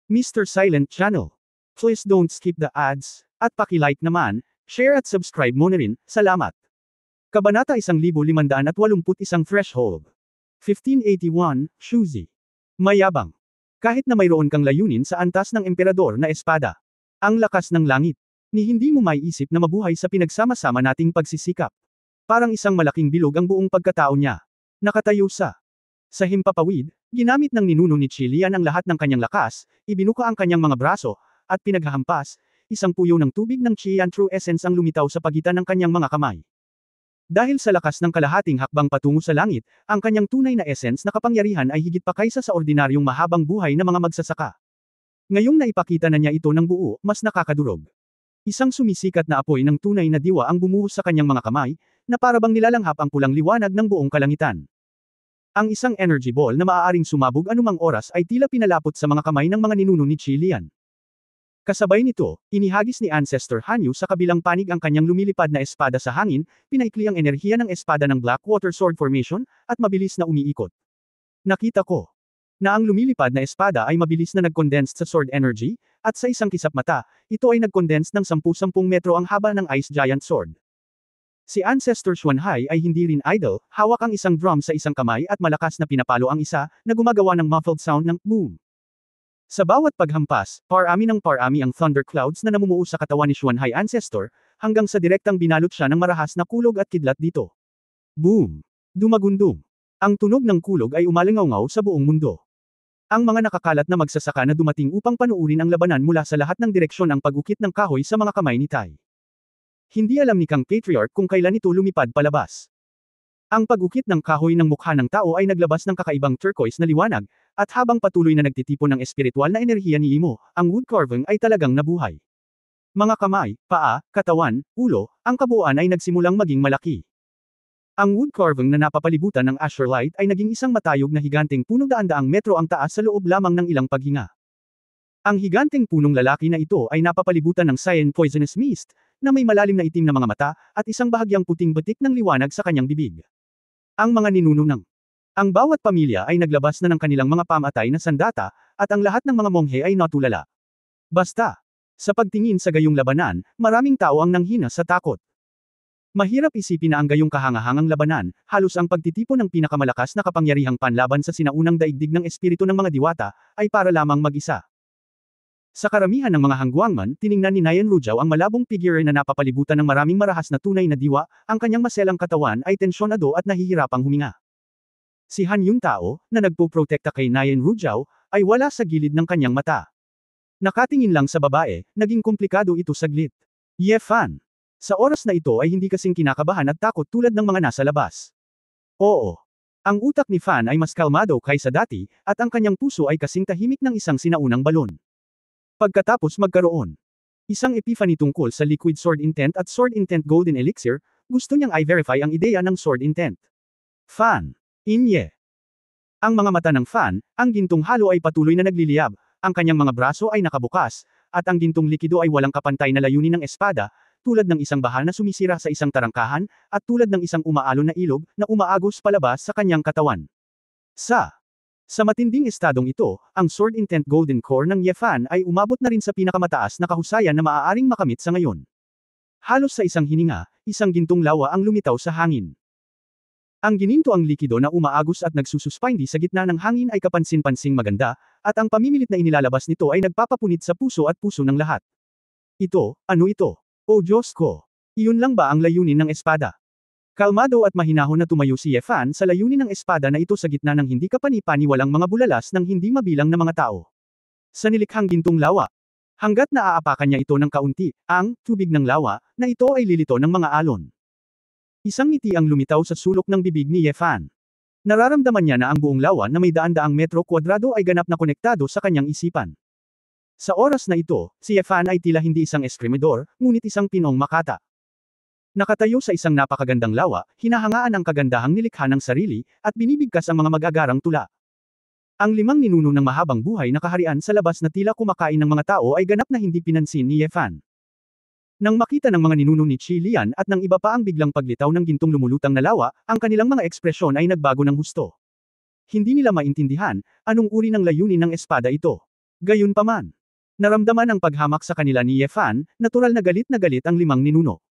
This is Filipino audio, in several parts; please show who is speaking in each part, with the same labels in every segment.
Speaker 1: Mr. Silent Channel. Please don't skip the ads, at paki-like naman, share at subscribe mo na rin, salamat. Kabanata 1581 Threshold. 1581, Shuzi. Mayabang. Kahit na mayroon kang layunin sa antas ng emperador na espada. Ang lakas ng langit. Ni hindi mo maiisip na mabuhay sa pinagsama-sama nating pagsisikap. Parang isang malaking bilog ang buong pagkatao niya. Nakatayo sa himpapawid, ginamit ng ninuno ni Chilian ang lahat ng kanyang lakas, ibinuka ang kanyang mga braso, at pinaghahampas, isang puyo ng tubig ng Chian True Essence ang lumitaw sa pagitan ng kanyang mga kamay. Dahil sa lakas ng kalahating hakbang patungo sa langit, ang kanyang tunay na essence na kapangyarihan ay higit pa kaysa sa ordinaryong mahabang buhay na mga magsasaka. Ngayong naipakita na niya ito ng buo, mas nakakadurog. Isang sumisikat na apoy ng tunay na diwa ang bumuhos sa kanyang mga kamay, na parabang nilalanghap ang pulang liwanag ng buong kalangitan. Ang isang energy ball na maaaring sumabog anumang oras ay tila pinalapot sa mga kamay ng mga ninuno ni Chilian. Kasabay nito, inihagis ni Ancestor Hanyu sa kabilang panig ang kanyang lumilipad na espada sa hangin, pinaikli ang enerhiya ng espada ng Blackwater Sword Formation, at mabilis na umiikot. Nakita ko na ang lumilipad na espada ay mabilis na nag-condensed sa sword energy, at sa isang kisap mata, ito ay nag-condensed ng 10-10 metro ang haba ng Ice Giant Sword. Si Ancestor Xuanhai ay hindi rin idle, hawak ang isang drum sa isang kamay at malakas na pinapalo ang isa, na gumagawa ng muffled sound ng boom. Sa bawat paghampas, parami ng parami ang thunderclouds na namumuo sa katawan ni Xuanhai Ancestor, hanggang sa direktang binalot siya ng marahas na kulog at kidlat dito. Boom! Dumagundong. Ang tunog ng kulog ay umalingaw sa buong mundo. Ang mga nakakalat na magsasaka na dumating upang panuurin ang labanan mula sa lahat ng direksyon ang pag-ukit ng kahoy sa mga kamay ni Tai. Hindi alam ni Kang Patriarch kung kailan ito lumipad palabas. Ang pag-ukit ng kahoy ng mukha ng tao ay naglabas ng kakaibang turquoise na liwanag, at habang patuloy na nagtitipon ng espiritual na enerhiya ni Imo, ang wood carving ay talagang nabuhay. Mga kamay, paa, katawan, ulo, ang kabuuan ay nagsimulang maging malaki. Ang wood carving na napapalibutan ng Azure Light ay naging isang matayog na higanteng puno daan-daang metro ang taas sa loob lamang ng ilang paghinga. Ang higanteng punong lalaki na ito ay napapalibutan ng cyan poisonous mist, na may malalim na itim na mga mata, at isang bahagyang puting batik ng liwanag sa kanyang bibig. Ang mga ninuno ng ang bawat pamilya ay naglabas na ng kanilang mga pamatay na sandata, at ang lahat ng mga monghe ay natulala. Basta, sa pagtingin sa gayong labanan, maraming tao ang nanghina sa takot. Mahirap isipin na ang gayong kahangahangang labanan, halos ang pagtitipon ng pinakamalakas na kapangyarihang panlaban sa sinaunang daigdig ng espiritu ng mga diwata, ay para lamang mag-isa. Sa karamihan ng mga hangguangman, tiningnan ni Nayan Rujao ang malabong figure na napapalibutan ng maraming marahas na tunay na diwa, ang kanyang maselang katawan ay tensyonado at nahihirapang huminga. Si Han yung tao, na nagpo-protekta kay Nayan Rujao, ay wala sa gilid ng kanyang mata. Nakatingin lang sa babae, naging komplikado ito saglit. Ye Fan. Sa oras na ito ay hindi kasing kinakabahan at takot tulad ng mga nasa labas. Oo. Ang utak ni Fan ay mas kalmado kaysa dati, at ang kanyang puso ay kasing tahimik ng isang sinaunang balon. Pagkatapos magkaroon isang epiphany tungkol sa Liquid Sword Intent at Sword Intent Golden Elixir, gusto niyang i-verify ang ideya ng Sword Intent. Fan. Inye. Ang mga mata ng Fan, ang gintong halo ay patuloy na nagliliyab, ang kanyang mga braso ay nakabukas, at ang gintong likido ay walang kapantay na layunin ng espada, tulad ng isang baha na sumisira sa isang tarangkahan, at tulad ng isang umaalon na ilog, na umaagos palabas sa kanyang katawan. Sa matinding estadong ito, ang Sword Intent Golden Core ng Ye Fan ay umabot na rin sa pinakamataas na kahusayan na maaaring makamit sa ngayon. Halos sa isang hininga, isang gintong lawa ang lumitaw sa hangin. Ang gininto ang likido na umaagos at nagsususpindi sa gitna ng hangin ay kapansin-pansing maganda, at ang pamimilit na inilalabas nito ay nagpapapunit sa puso at puso ng lahat. Ano ito? O Diyos ko! Iyon lang ba ang layunin ng espada? Kalmado at mahinahon na tumayo si Ye Fan sa layunin ng espada na ito sa gitna ng hindi kapani-paniwalang mga bulalas ng hindi mabilang na mga tao. Sa nilikhang gintong lawa. Hanggat naaapakan niya ito ng kaunti, ang tubig ng lawa, na ito ay lilito ng mga alon. Isang ngiti ang lumitaw sa sulok ng bibig ni Ye Fan. Nararamdaman niya na ang buong lawa na may daan-daang metro kwadrado ay ganap na konektado sa kanyang isipan. Sa oras na ito, si Ye Fan ay tila hindi isang eskrimidor, ngunit isang pinong makata. Nakatayo sa isang napakagandang lawa, hinahangaan ang kagandahang nilikha ng sarili, at binibigkas ang mga mag-agarang tula. Ang 5 ninuno ng mahabang buhay na kaharian sa labas na tila kumakain ng mga tao ay ganap na hindi pinansin ni Ye Fan. Nang makita ng mga ninuno ni Chi Lian at ng iba pa ang biglang paglitaw ng gintong lumulutang na lawa, ang kanilang mga ekspresyon ay nagbago ng husto. Hindi nila maintindihan, anong uri ng layunin ng espada ito. Gayunpaman, naramdaman ang paghamak sa kanila ni Ye Fan, natural na galit ang limang ninuno.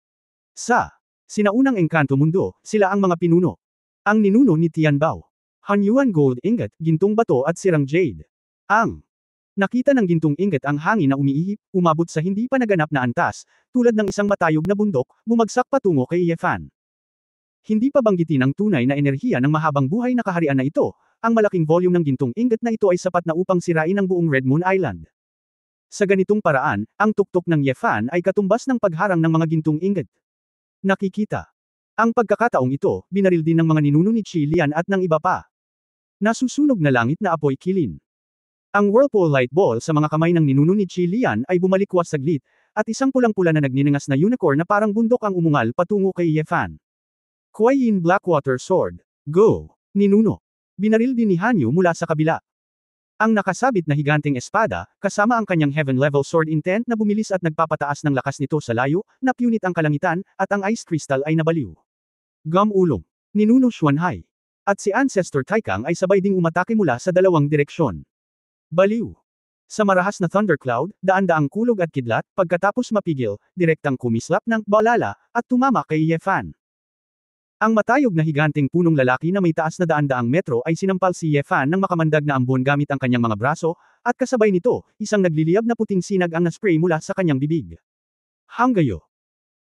Speaker 1: Sa sinaunang engkanto mundo, sila ang mga pinuno. Ang ninuno ni Tianbao. Hanyuan gold ingot, gintong bato at sirang jade. Ang nakita ng gintong ingot ang hangin na umiihip, umabot sa hindi pa naganap na antas, tulad ng isang matayog na bundok, bumagsak patungo kay Ye Fan. Hindi pa banggitin ang tunay na enerhiya ng mahabang buhay na kaharian na ito, ang malaking volume ng gintong ingot na ito ay sapat na upang sirain ang buong Red Moon Island. Sa ganitong paraan, ang tuktok ng Ye Fan ay katumbas ng pagharang ng mga gintong ingot. Nakikita. Ang pagkakataong ito, binaril din ng mga ninuno ni Qi Lian at ng iba pa. Nasusunog na langit na apoy kilin. Ang whirlpool light ball sa mga kamay ng ninuno ni Qi Lian ay bumalikwas saglit, at isang pulang-pula na nagninangas na unicorn na parang bundok ang umungal patungo kay Ye Fan. Kuai Yin Blackwater Sword. Go! Ninuno. Binaril din ni Hanyu mula sa kabila. Ang nakasabit na higanteng espada, kasama ang kanyang heaven-level sword intent na bumilis at nagpapataas ng lakas nito sa layo, napunit ang kalangitan, at ang ice crystal ay nabaliw. Gam-ulong. Ninuno Xuanhai. At si Ancestor Taikang ay sabay ding umatake mula sa dalawang direksyon. Baliw. Sa marahas na thundercloud, daan-daang kulog at kidlat, pagkatapos mapigil, direktang kumislap ng balala, at tumama kay Ye Fan. Ang matayog na higanteng punong lalaki na may taas na daan-daang metro ay sinampal si Ye Fan ng makamandag na ambon gamit ang kanyang mga braso, at kasabay nito, isang nagliliyab na puting sinag ang naspray mula sa kanyang bibig. Hanggayo.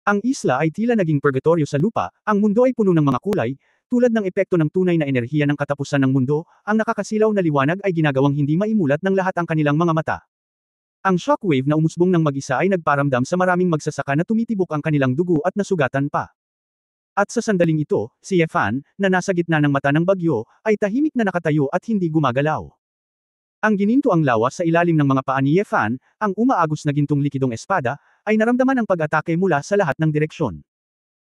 Speaker 1: Ang isla ay tila naging purgatorio sa lupa, ang mundo ay puno ng mga kulay, tulad ng epekto ng tunay na enerhiya ng katapusan ng mundo, ang nakakasilaw na liwanag ay ginagawang hindi maimulat ng lahat ang kanilang mga mata. Ang shockwave na umusbong ng mag-isa ay nagparamdam sa maraming magsasaka na tumitibok ang kanilang dugo at nasugatan pa. At sa sandaling ito, si Ye Fan, na nasa gitna ng mata ng bagyo, ay tahimik na nakatayo at hindi gumagalaw. Ang gininto ang lawas sa ilalim ng mga paa ni Ye Fan, ang umaagos na gintong likidong espada, ay naramdaman ang pag-atake mula sa lahat ng direksyon.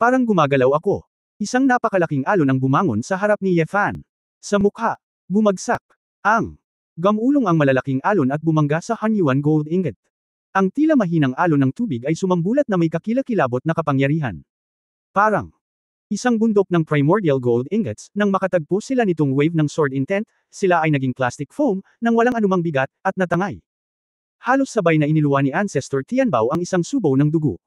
Speaker 1: Parang gumagalaw ako. Isang napakalaking alon ang bumangon sa harap ni Ye Fan. Sa mukha, bumagsak. Ang gamulong ang malalaking alon at bumangga sa Hanyuan gold ingot. Ang tila mahinang alon ng tubig ay sumambulat na may kakilakilabot na kapangyarihan. Parang isang bundok ng primordial gold ingots, nang makatagpo sila nitong wave ng sword intent, sila ay naging plastic foam, nang walang anumang bigat, at natangay. Halos sabay na iniluwa ni Ancestor Tianbao ang isang subaw ng dugo.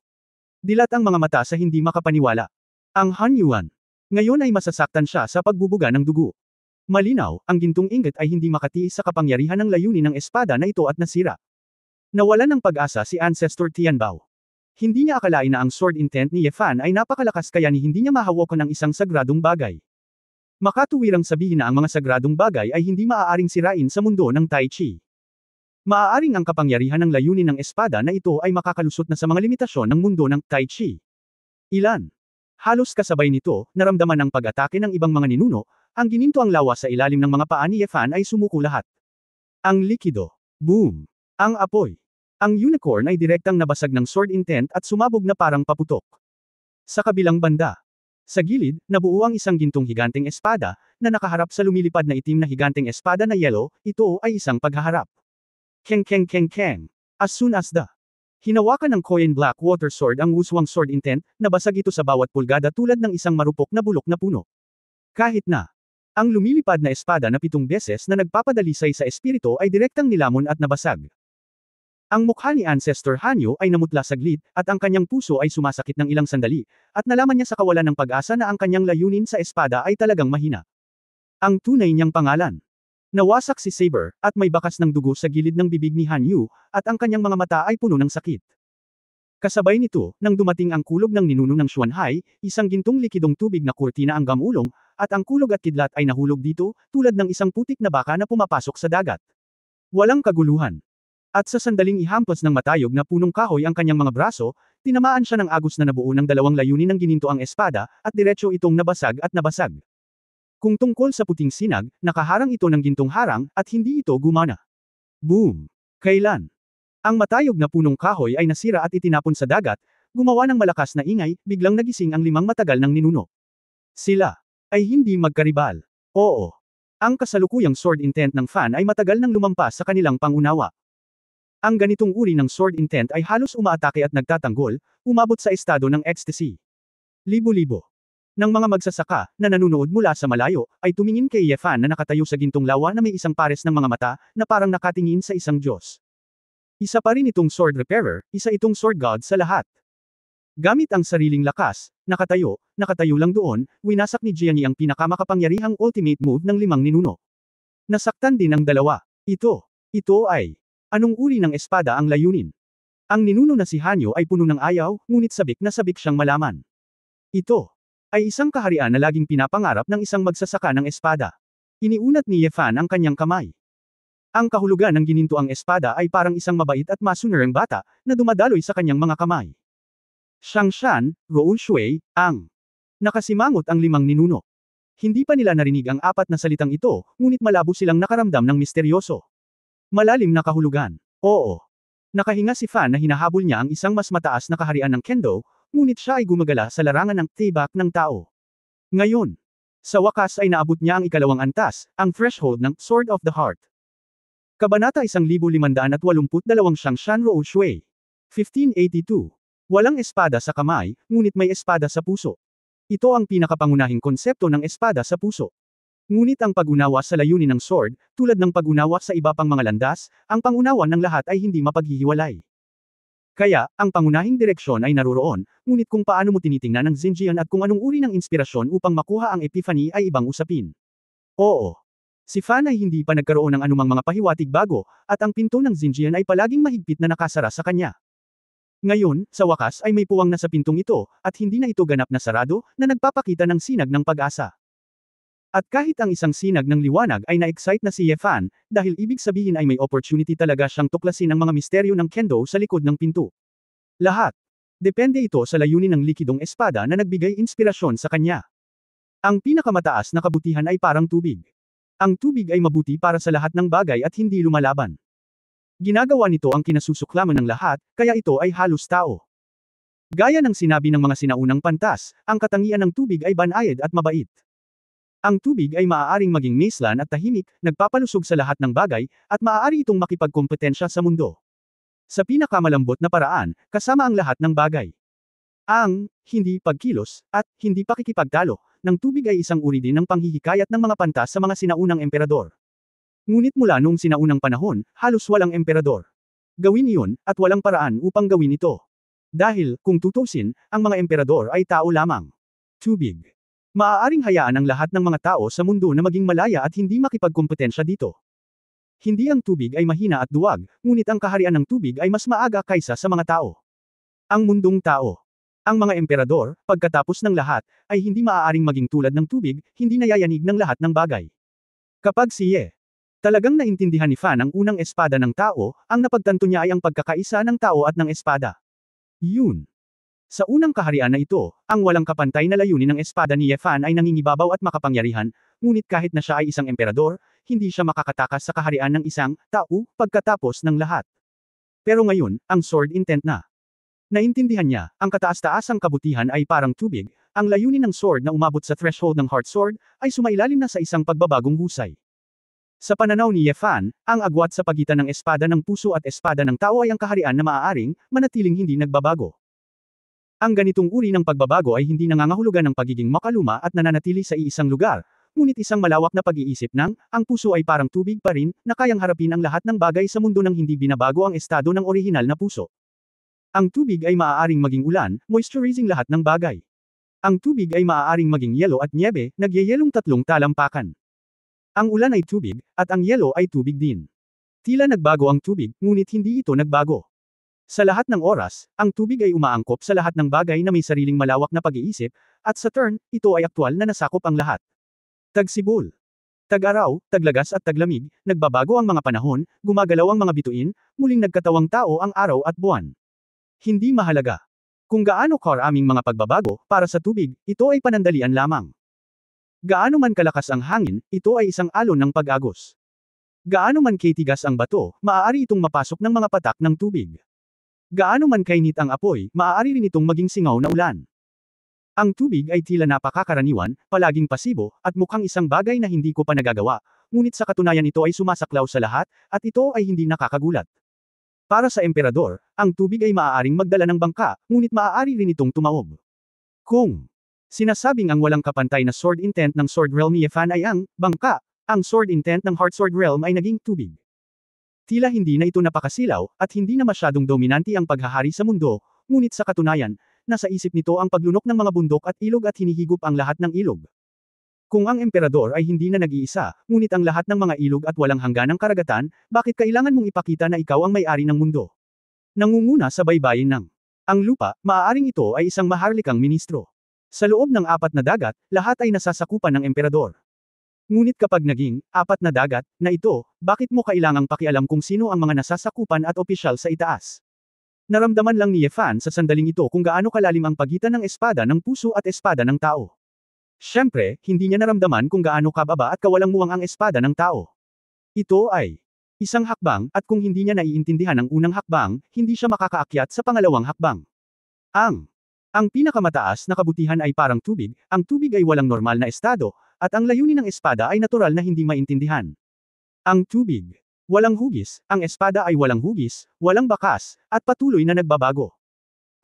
Speaker 1: Dilat ang mga mata sa hindi makapaniwala. Ang Hanyuan. Ngayon ay masasaktan siya sa pagbubuga ng dugo. Malinaw, ang gintong ingot ay hindi makatiis sa kapangyarihan ng layunin ng espada na ito at nasira. Nawalan ng pag-asa si Ancestor Tianbao. Hindi niya akalain na ang sword intent ni Ye Fan ay napakalakas kaya ni hindi niya mahawakan ang isang sagradong bagay. Makatuwirang sabihin na ang mga sagradong bagay ay hindi maaaring sirain sa mundo ng Tai Chi. Maaaring ang kapangyarihan ng layunin ng espada na ito ay makakalusot na sa mga limitasyon ng mundo ng Tai Chi. Ilan? Halos kasabay nito, naramdaman ang pag-atake ng ibang mga ninuno, ang gininto ang lawas sa ilalim ng mga paa ni Ye Fan ay sumuko lahat. Ang likido. Boom! Ang apoy. Ang unicorn ay direktang nabasag ng sword intent at sumabog na parang paputok. Sa kabilang banda. Sa gilid, nabuo ang isang gintong higanteng espada, na nakaharap sa lumilipad na itim na higanteng espada na yellow, ito ay isang paghaharap. Keng keng keng keng. As soon as the hinawakan ng Koyan Black Water Sword ang wuswang sword intent, nabasag ito sa bawat pulgada tulad ng isang marupok na bulok na puno. Kahit na ang lumilipad na espada na 7 beses na nagpapadalisay sa espiritu ay direktang nilamon at nabasag. Ang mukha ni Ancestor Hanyu ay namutla saglit, at ang kanyang puso ay sumasakit ng ilang sandali, at nalaman niya sa kawalan ng pag-asa na ang kanyang layunin sa espada ay talagang mahina. Ang tunay niyang pangalan. Nawasak si Saber, at may bakas ng dugo sa gilid ng bibig ni Hanyu, at ang kanyang mga mata ay puno ng sakit. Kasabay nito, nang dumating ang kulog ng ninuno ng Xuanhai, isang gintong likidong tubig na kurtina ang gamulong, at ang kulog at kidlat ay nahulog dito, tulad ng isang putik na baka na pumapasok sa dagat. Walang kaguluhan. At sa sandaling ihampas ng matayog na punong kahoy ang kanyang mga braso, tinamaan siya ng agos na nabuo ng dalawang layunin ng gininto ang espada, at diretso itong nabasag at nabasag. Kung tungkol sa puting sinag, nakaharang ito ng gintong harang, at hindi ito gumana. Boom! Kailan? Ang matayog na punong kahoy ay nasira at itinapon sa dagat, gumawa ng malakas na ingay, biglang nagising ang 5 matagal ng ninuno. Sila ay hindi magkaribal. Oo. Ang kasalukuyang sword intent ng Fan ay matagal nang lumampas sa kanilang pangunawa. Ang ganitong uri ng sword intent ay halos umaatake at nagtatanggol, umabot sa estado ng ecstasy. Libo-libo ng mga magsasaka, na nanunood mula sa malayo, ay tumingin kay Yefan na nakatayo sa gintong lawa na may isang pares ng mga mata, na parang nakatingin sa isang Diyos. Isa pa rin itong sword repairer, isa itong sword god sa lahat. Gamit ang sariling lakas, nakatayo lang doon, winasak ni Jiangyi ang pinakamakapangyarihang ultimate move ng 5 ninuno. Nasaktan din ang dalawa. Ito ay, anong uri ng espada ang layunin? Ang ninuno na si Hanyo ay puno ng ayaw, ngunit sabik na sabik siyang malaman. Ito ay isang kaharian na laging pinapangarap ng isang magsasaka ng espada. Iniunat ni Yefan ang kanyang kamay. Ang kahulugan ng ginintoang espada ay parang isang mabait at masunuring bata, na dumadaloy sa kanyang mga kamay. Shangshan, Rou Shui, ang nakasimangot ang 5 ninuno. Hindi pa nila narinig ang 4 na salitang ito, ngunit malabo silang nakaramdam ng misteryoso. Malalim na kahulugan. Oo. Nakahinga si Fan na hinahabol niya ang isang mas mataas na kaharian ng Kendo, ngunit siya ay gumagala sa larangan ng tibak ng tao. Ngayon, sa wakas ay naabot niya ang ikalawang antas, ang threshold ng Sword of the Heart. Kabanata 1582 Shangshan Rou Shui. 1582. Walang espada sa kamay, ngunit may espada sa puso. Ito ang pinakapangunahing konsepto ng espada sa puso. Ngunit ang pag-unawa sa layunin ng sword, tulad ng pag-unawa sa iba pang mga landas, ang pangunawa ng lahat ay hindi mapaghihiwalay. Kaya, ang pangunahing direksyon ay naroroon, ngunit kung paano mo tinitingnan ang Xinjiang at kung anong uri ng inspirasyon upang makuha ang epiphany ay ibang usapin. Oo. Si Fan ay hindi pa nagkaroon ng anumang mga pahiwatig bago, at ang pinto ng Xinjiang ay palaging mahigpit na nakasara sa kanya. Ngayon, sa wakas ay may puwang na sa pintong ito, at hindi na ito ganap na sarado, na nagpapakita ng sinag ng pag-asa. At kahit ang isang sinag ng liwanag ay na-excite na si Yefan, dahil ibig sabihin ay may opportunity talaga siyang tuklasin ang mga misteryo ng Kendo sa likod ng pinto. Lahat. Depende ito sa layunin ng likidong espada na nagbigay inspirasyon sa kanya. Ang pinakamataas na kabutihan ay parang tubig. Ang tubig ay mabuti para sa lahat ng bagay at hindi lumalaban. Ginagawa nito ang kinasusuklaman ng lahat, kaya ito ay halos tao. Gaya ng sinabi ng mga sinaunang pantas, ang katangian ng tubig ay banayad at mabait. Ang tubig ay maaaring maging maislan at tahimik, nagpapalusog sa lahat ng bagay, at maaari itong makipagkompetensya sa mundo. Sa pinakamalambot na paraan, kasama ang lahat ng bagay. Ang hindi pagkilos, at hindi pakikipagtalo, ng tubig ay isang uri din ng panghihikayat ng mga pantas sa mga sinaunang emperador. Ngunit mula noong sinaunang panahon, halos walang emperador. Gawin iyon, at walang paraan upang gawin ito. Dahil, kung tutusin, ang mga emperador ay tao lamang. Tubig. Maaaring hayaan ang lahat ng mga tao sa mundo na maging malaya at hindi makipagkompetensya dito. Hindi ang tubig ay mahina at duwag, ngunit ang kaharian ng tubig ay mas maaga kaysa sa mga tao. Ang mundong tao. Ang mga emperador, pagkatapos ng lahat, ay hindi maaaring maging tulad ng tubig, hindi nayayanig ng lahat ng bagay. Kapag si Ye talagang naintindihan ni Fan ang unang espada ng tao, ang napagtanto niya ay ang pagkakaisa ng tao at ng espada. Yun. Sa unang kaharian na ito, ang walang kapantay na layunin ng espada ni Yefan ay nangingibabaw at makapangyarihan, ngunit kahit na siya ay isang emperador, hindi siya makakatakas sa kaharian ng isang tao pagkatapos ng lahat. Pero ngayon, ang sword intent na. Naintindihan niya, ang kataas-taasang kabutihan ay parang tubig, ang layunin ng sword na umabot sa threshold ng heart sword, ay sumailalim na sa isang pagbabagong husay. Sa pananaw ni Yefan, ang agwat sa pagitan ng espada ng puso at espada ng tao ay ang kaharian na maaaring, manatiling hindi nagbabago. Ang ganitong uri ng pagbabago ay hindi nangangahulugan ng pagiging makaluma at nananatili sa iisang lugar, ngunit isang malawak na pag-iisip ng, ang puso ay parang tubig pa rin, na kayang harapin ang lahat ng bagay sa mundo nang hindi binabago ang estado ng orihinal na puso. Ang tubig ay maaaring maging ulan, moisturizing lahat ng bagay. Ang tubig ay maaaring maging yelo at nyebe, nagyayelong 3 talampakan. Ang ulan ay tubig, at ang yelo ay tubig din. Tila nagbago ang tubig, ngunit hindi ito nagbago. Sa lahat ng oras, ang tubig ay umaangkop sa lahat ng bagay na may sariling malawak na pag-iisip, at sa turn, ito ay aktwal na nasakop ang lahat. Tagsibol. Tag-araw, taglagas at taglamig, nagbabago ang mga panahon, gumagalaw ang mga bituin, muling nagkatawang tao ang araw at buwan. Hindi mahalaga kung gaano karaming mga pagbabago, para sa tubig, ito ay panandalian lamang. Gaano man kalakas ang hangin, ito ay isang alon ng pag-agos. Gaano man katigas ang bato, maaari itong mapasok ng mga patak ng tubig. Gaano man kainit ang apoy, maaari rin itong maging singaw na ulan. Ang tubig ay tila napakakaraniwan, palaging pasibo, at mukhang isang bagay na hindi ko pa nagagawa, ngunit sa katunayan ito ay sumasaklaw sa lahat, at ito ay hindi nakakagulat. Para sa emperador, ang tubig ay maaaring magdala ng bangka, ngunit maaari rin itong tumaob. Kung Sinasabing ang walang kapantay na sword intent ng Sword Realm ni Yefan ay ang bangka. Ang sword intent ng Heart Sword Realm ay naging tubig. Tila hindi na ito napakasilaw, at hindi na masyadong dominante ang paghahari sa mundo, ngunit sa katunayan, nasa isip nito ang paglunok ng mga bundok at ilog at hinihigop ang lahat ng ilog. Kung ang emperador ay hindi na nag-iisa, ngunit ang lahat ng mga ilog at walang hangganang karagatan, bakit kailangan mong ipakita na ikaw ang may-ari ng mundo? Nangunguna sa baybayin ng ang lupa, maaaring ito ay isang maharlikang ministro. Sa loob ng 4 na dagat, lahat ay nasasakupan ng emperador. Ngunit kapag naging 4 na dagat na ito, bakit mo kailangang pakialam kung sino ang mga nasasakupan at opisyal sa itaas? Naramdaman lang ni Yefan sa sandaling ito kung gaano kalalim ang pagitan ng espada ng puso at espada ng tao. Siyempre, hindi niya naramdaman kung gaano kababa at kawalang muwang ang espada ng tao. Ito ay isang hakbang, at kung hindi niya naiintindihan ang unang hakbang, hindi siya makakaakyat sa pangalawang hakbang. Ang pinakamataas na kabutihan ay parang tubig, ang tubig ay walang normal na estado, at ang layunin ng espada ay natural na hindi maintindihan. Ang tubig, walang hugis, ang espada ay walang hugis, walang bakas, at patuloy na nagbabago.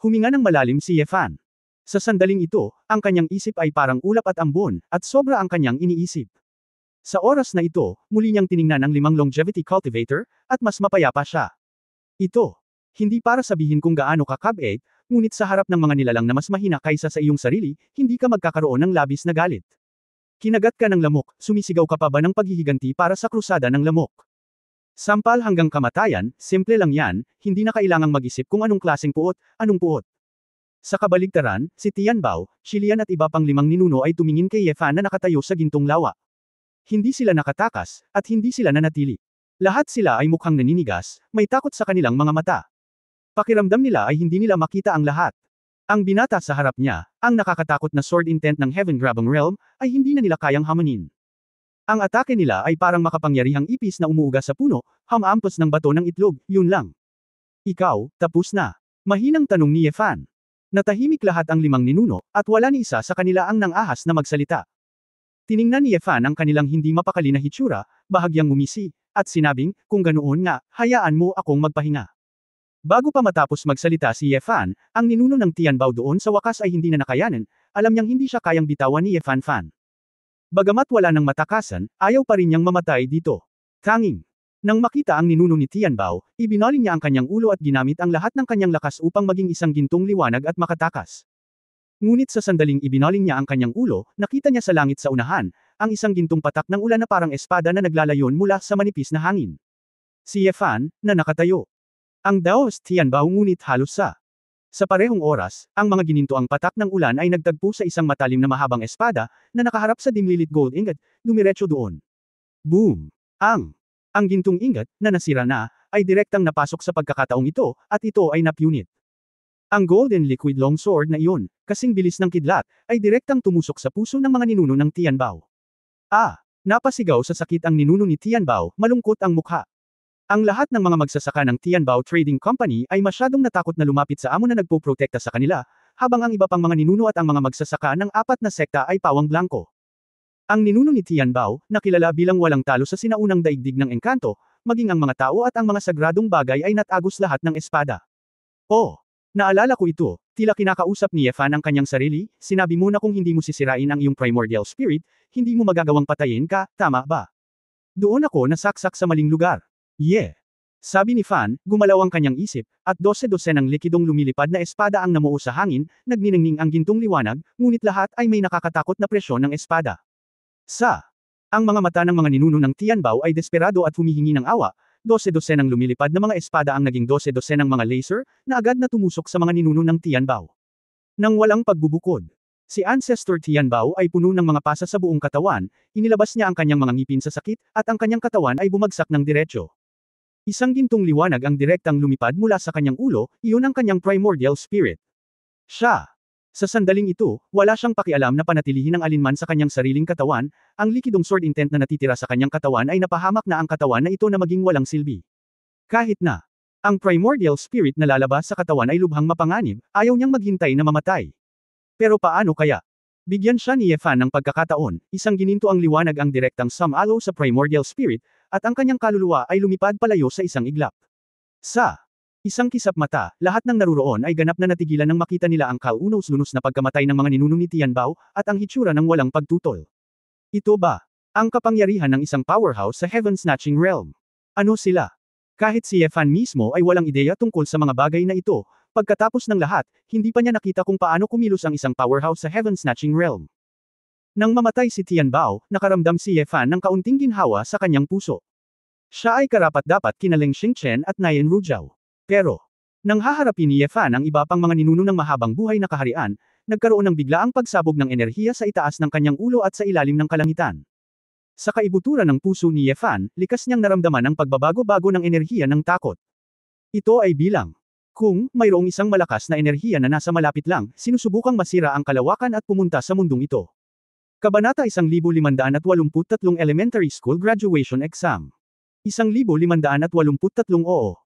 Speaker 1: Huminga ng malalim si Yefan. Sa sandaling ito, ang kanyang isip ay parang ulap at ambon, at sobra ang kanyang iniisip. Sa oras na ito, muli niyang tiningnan ang 5 longevity cultivator, at mas mapayapa siya. Ito, hindi para sabihin kung gaano ka kabait, ngunit sa harap ng mga nilalang na mas mahina kaysa sa iyong sarili, hindi ka magkakaroon ng labis na galit. Kinagat ka ng lamok, sumisigaw ka pa ba ng paghihiganti para sa krusada ng lamok? Sampal hanggang kamatayan, simple lang yan, hindi na kailangang mag-isip kung anong klaseng puot, anong puot. Sa kabaligtaran, si Tianbao, Shilian at iba pang 5 ninuno ay tumingin kay Yefan na nakatayo sa gintong lawa. Hindi sila nakatakas, at hindi sila nanatili. Lahat sila ay mukhang naninigas, may takot sa kanilang mga mata. Pakiramdam nila ay hindi nila makita ang lahat. Ang binata sa harap niya, ang nakakatakot na sword intent ng Heaven Grabong Realm, ay hindi na nila kayang hamanin. Ang atake nila ay parang makapangyarihang ipis na umuuga sa puno, hamaampas ng bato ng itlog, yun lang. Ikaw, tapos na. Mahinang tanong ni Yefan. Natahimik lahat ang 5 ninuno, at wala ni isa sa kanila ang nang-ahas na magsalita. Tiningnan ni Yefan ang kanilang hindi mapakali na hitsura, bahagyang ngumisi, at sinabing, kung ganoon nga, hayaan mo akong magpahinga. Bago pa matapos magsalita si Yefan, ang ninuno ng Tianbao doon sa wakas ay hindi na nakayanan, alam niyang hindi siya kayang bitawan ni Yefan Fan. Bagamat wala nang matakasan, ayaw pa rin niyang mamatay dito. Tanging. Nang makita ang ninuno ni Tianbao, ibinaling niya ang kanyang ulo at ginamit ang lahat ng kanyang lakas upang maging isang gintong liwanag at makatakas. Ngunit sa sandaling ibinaling niya ang kanyang ulo, nakita niya sa langit sa unahan, ang isang gintong patak ng ulan na parang espada na naglalayon mula sa manipis na hangin. Si Yefan, na nakatayo. Ang Daos Tianbao ngunit halos sa parehong oras, ang mga ginintoang patak ng ulan ay nagtagpo sa isang matalim na mahabang espada, na nakaharap sa dimlilit gold ingot, dumiretso doon. Boom! Ang gintong ingot, na nasira na, ay direktang napasok sa pagkakataong ito, at ito ay napunit. Ang golden liquid longsword na iyon, kasing bilis ng kidlat, ay direktang tumusok sa puso ng mga ninuno ng Tianbao. Napasigaw sa sakit ang ninuno ni Tianbao, malungkot ang mukha. Ang lahat ng mga magsasaka ng Tianbao Trading Company ay masyadong natakot na lumapit sa amo na nagpoprotekta sa kanila, habang ang iba pang mga ninuno at ang mga magsasaka ng 4 na sekta ay pawang blanko. Ang ninuno ni Tianbao, na kilala bilang walang talo sa sinaunang daigdig ng engkanto, maging ang mga tao at ang mga sagradong bagay ay natagos lahat ng espada. Naalala ko ito, tila kinakausap ni Yefan ang kanyang sarili, sinabi mo na kung hindi mo sisirain ang iyong primordial spirit, hindi mo magagawang patayin ka, tama ba? Doon ako nasaksak sa maling lugar. Sabi ni Fan, gumalaw ang kanyang isip, at 12-12 ng likidong lumilipad na espada ang namuo sa hangin, nagniningning ang gintong liwanag, ngunit lahat ay may nakakatakot na presyon ng espada. Ang mga mata ng mga ninuno ng Tianbao ay desperado at humihingi ng awa, 12-12 ng lumilipad na mga espada ang naging 12-12 ng mga laser, na agad na tumusok sa mga ninuno ng Tianbao. Nang walang pagbubukod. Si Ancestor Tianbao ay puno ng mga pasa sa buong katawan, inilabas niya ang kanyang mga ngipin sa sakit, at ang kanyang katawan ay bumagsak ng diretsyo. Isang gintong liwanag ang direktang lumipad mula sa kanyang ulo, iyon ang kanyang primordial spirit. Sa sandaling ito, wala siyang pakialam na panatilihin ang alinman sa kanyang sariling katawan, ang likidong sword intent na natitira sa kanyang katawan ay napahamak na ang katawan na ito na maging walang silbi. Kahit na ang primordial spirit na lalabas sa katawan ay lubhang mapanganib, ayaw niyang maghintay na mamatay. Pero paano kaya? Bigyan siya ni Yefan ng pagkakataon, isang gininto ang liwanag ang direktang sumalo sa primordial spirit, at ang kanyang kaluluwa ay lumipad palayo sa isang iglap. Sa Isang kisap mata, lahat ng naruroon ay ganap na natigilan nang makita nila ang kaunos-lunos na pagkamatay ng mga ninuno ni Tianbao, at ang hitsura ng walang pagtutol. Ito ba ang kapangyarihan ng isang powerhouse sa Heaven-Snatching Realm? Ano sila? Kahit si Yefan mismo ay walang ideya tungkol sa mga bagay na ito, pagkatapos ng lahat, hindi pa niya nakita kung paano kumilos ang isang powerhouse sa Heaven-Snatching Realm. Nang mamatay si Tianbao, nakaramdam si Yefan ng kaunting ginhawa sa kanyang puso. Siya ay karapat-dapat kina Leng Xingchen at Nayan Rujiao. Pero, nang haharapin ni Yefan ang iba pang mga ninuno ng mahabang buhay na kaharian, nagkaroon ng biglaang pagsabog ng enerhiya sa itaas ng kanyang ulo at sa ilalim ng kalangitan. Sa kaibuturan ng puso ni Yefan, likas niyang naramdaman ang pagbabago-bago ng enerhiya ng takot. Ito ay bilang. Kung mayroong isang malakas na enerhiya na nasa malapit lang, sinusubukang masira ang kalawakan at pumunta sa mundong ito. Kabanata 1583 Elementary School Graduation Exam. 1583 oo.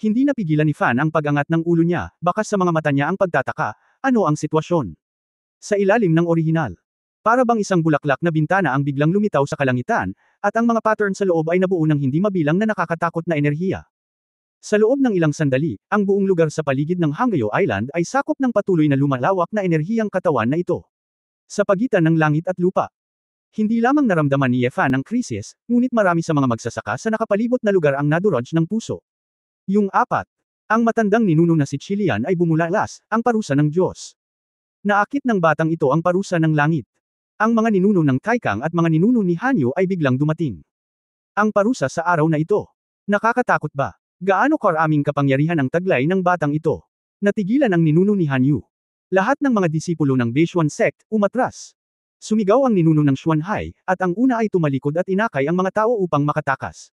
Speaker 1: Hindi napigilan ni Fan ang pag-angat ng ulo niya, bakas sa mga mata niya ang pagtataka, ano ang sitwasyon? Sa ilalim ng orihinal. Para bang isang bulaklak na bintana ang biglang lumitaw sa kalangitan, at ang mga pattern sa loob ay nabuo ng hindi mabilang na nakakatakot na enerhiya. Sa loob ng ilang sandali, ang buong lugar sa paligid ng Hanggayo Island ay sakop ng patuloy na lumalawak na enerhiyang katawan na ito. Sa pagitan ng langit at lupa. Hindi lamang naramdaman ni Yefan ang krisis, ngunit marami sa mga magsasaka sa nakapalibot na lugar ang nadurog ng puso. Yung 4. Ang matandang ninuno na si Chilian ay bumulalas, ang parusa ng Diyos. Naakit ng batang ito ang parusa ng langit. Ang mga ninuno ng Taikang at mga ninuno ni Hanyu ay biglang dumating. Ang parusa sa araw na ito. Nakakatakot ba? Gaano karaming kapangyarihan ang taglay ng batang ito? Natigilan ang ninuno ni Hanyu. Lahat ng mga disipulo ng Beishuan sect, umatras. Sumigaw ang ninuno ng Xuanhai, at ang una ay tumalikod at inakay ang mga tao upang makatakas.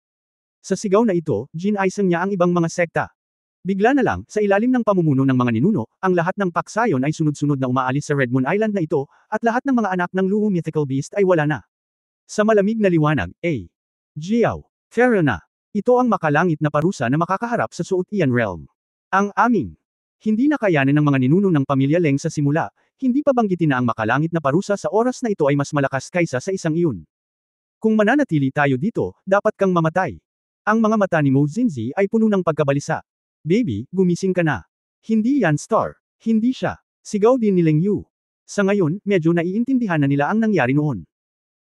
Speaker 1: Sa sigaw na ito, ginaisang niya ang ibang mga sekta. Bigla na lang, sa ilalim ng pamumuno ng mga ninuno, ang lahat ng paksayon ay sunod-sunod na umaalis sa Red Moon Island na ito, at lahat ng mga anak ng luho mythical beast ay wala na. Sa malamig na liwanag, Jiao, Pharaoh na. Ito ang makalangit na parusa na makakaharap sa Suotian Realm. Ang aming. Hindi na kayanin ng mga ninuno ng pamilya Leng sa simula, hindi pa banggitin na ang makalangit na parusa sa oras na ito ay mas malakas kaysa sa isang iyon. Kung mananatili tayo dito, dapat kang mamatay. Ang mga mata ni Mo Xinzi ay puno ng pagkabalisa. Baby, gumising ka na. Hindi yan Star. Hindi siya. Sigaw din ni Leng Yu. Sa ngayon, medyo naiintindihan na nila ang nangyari noon.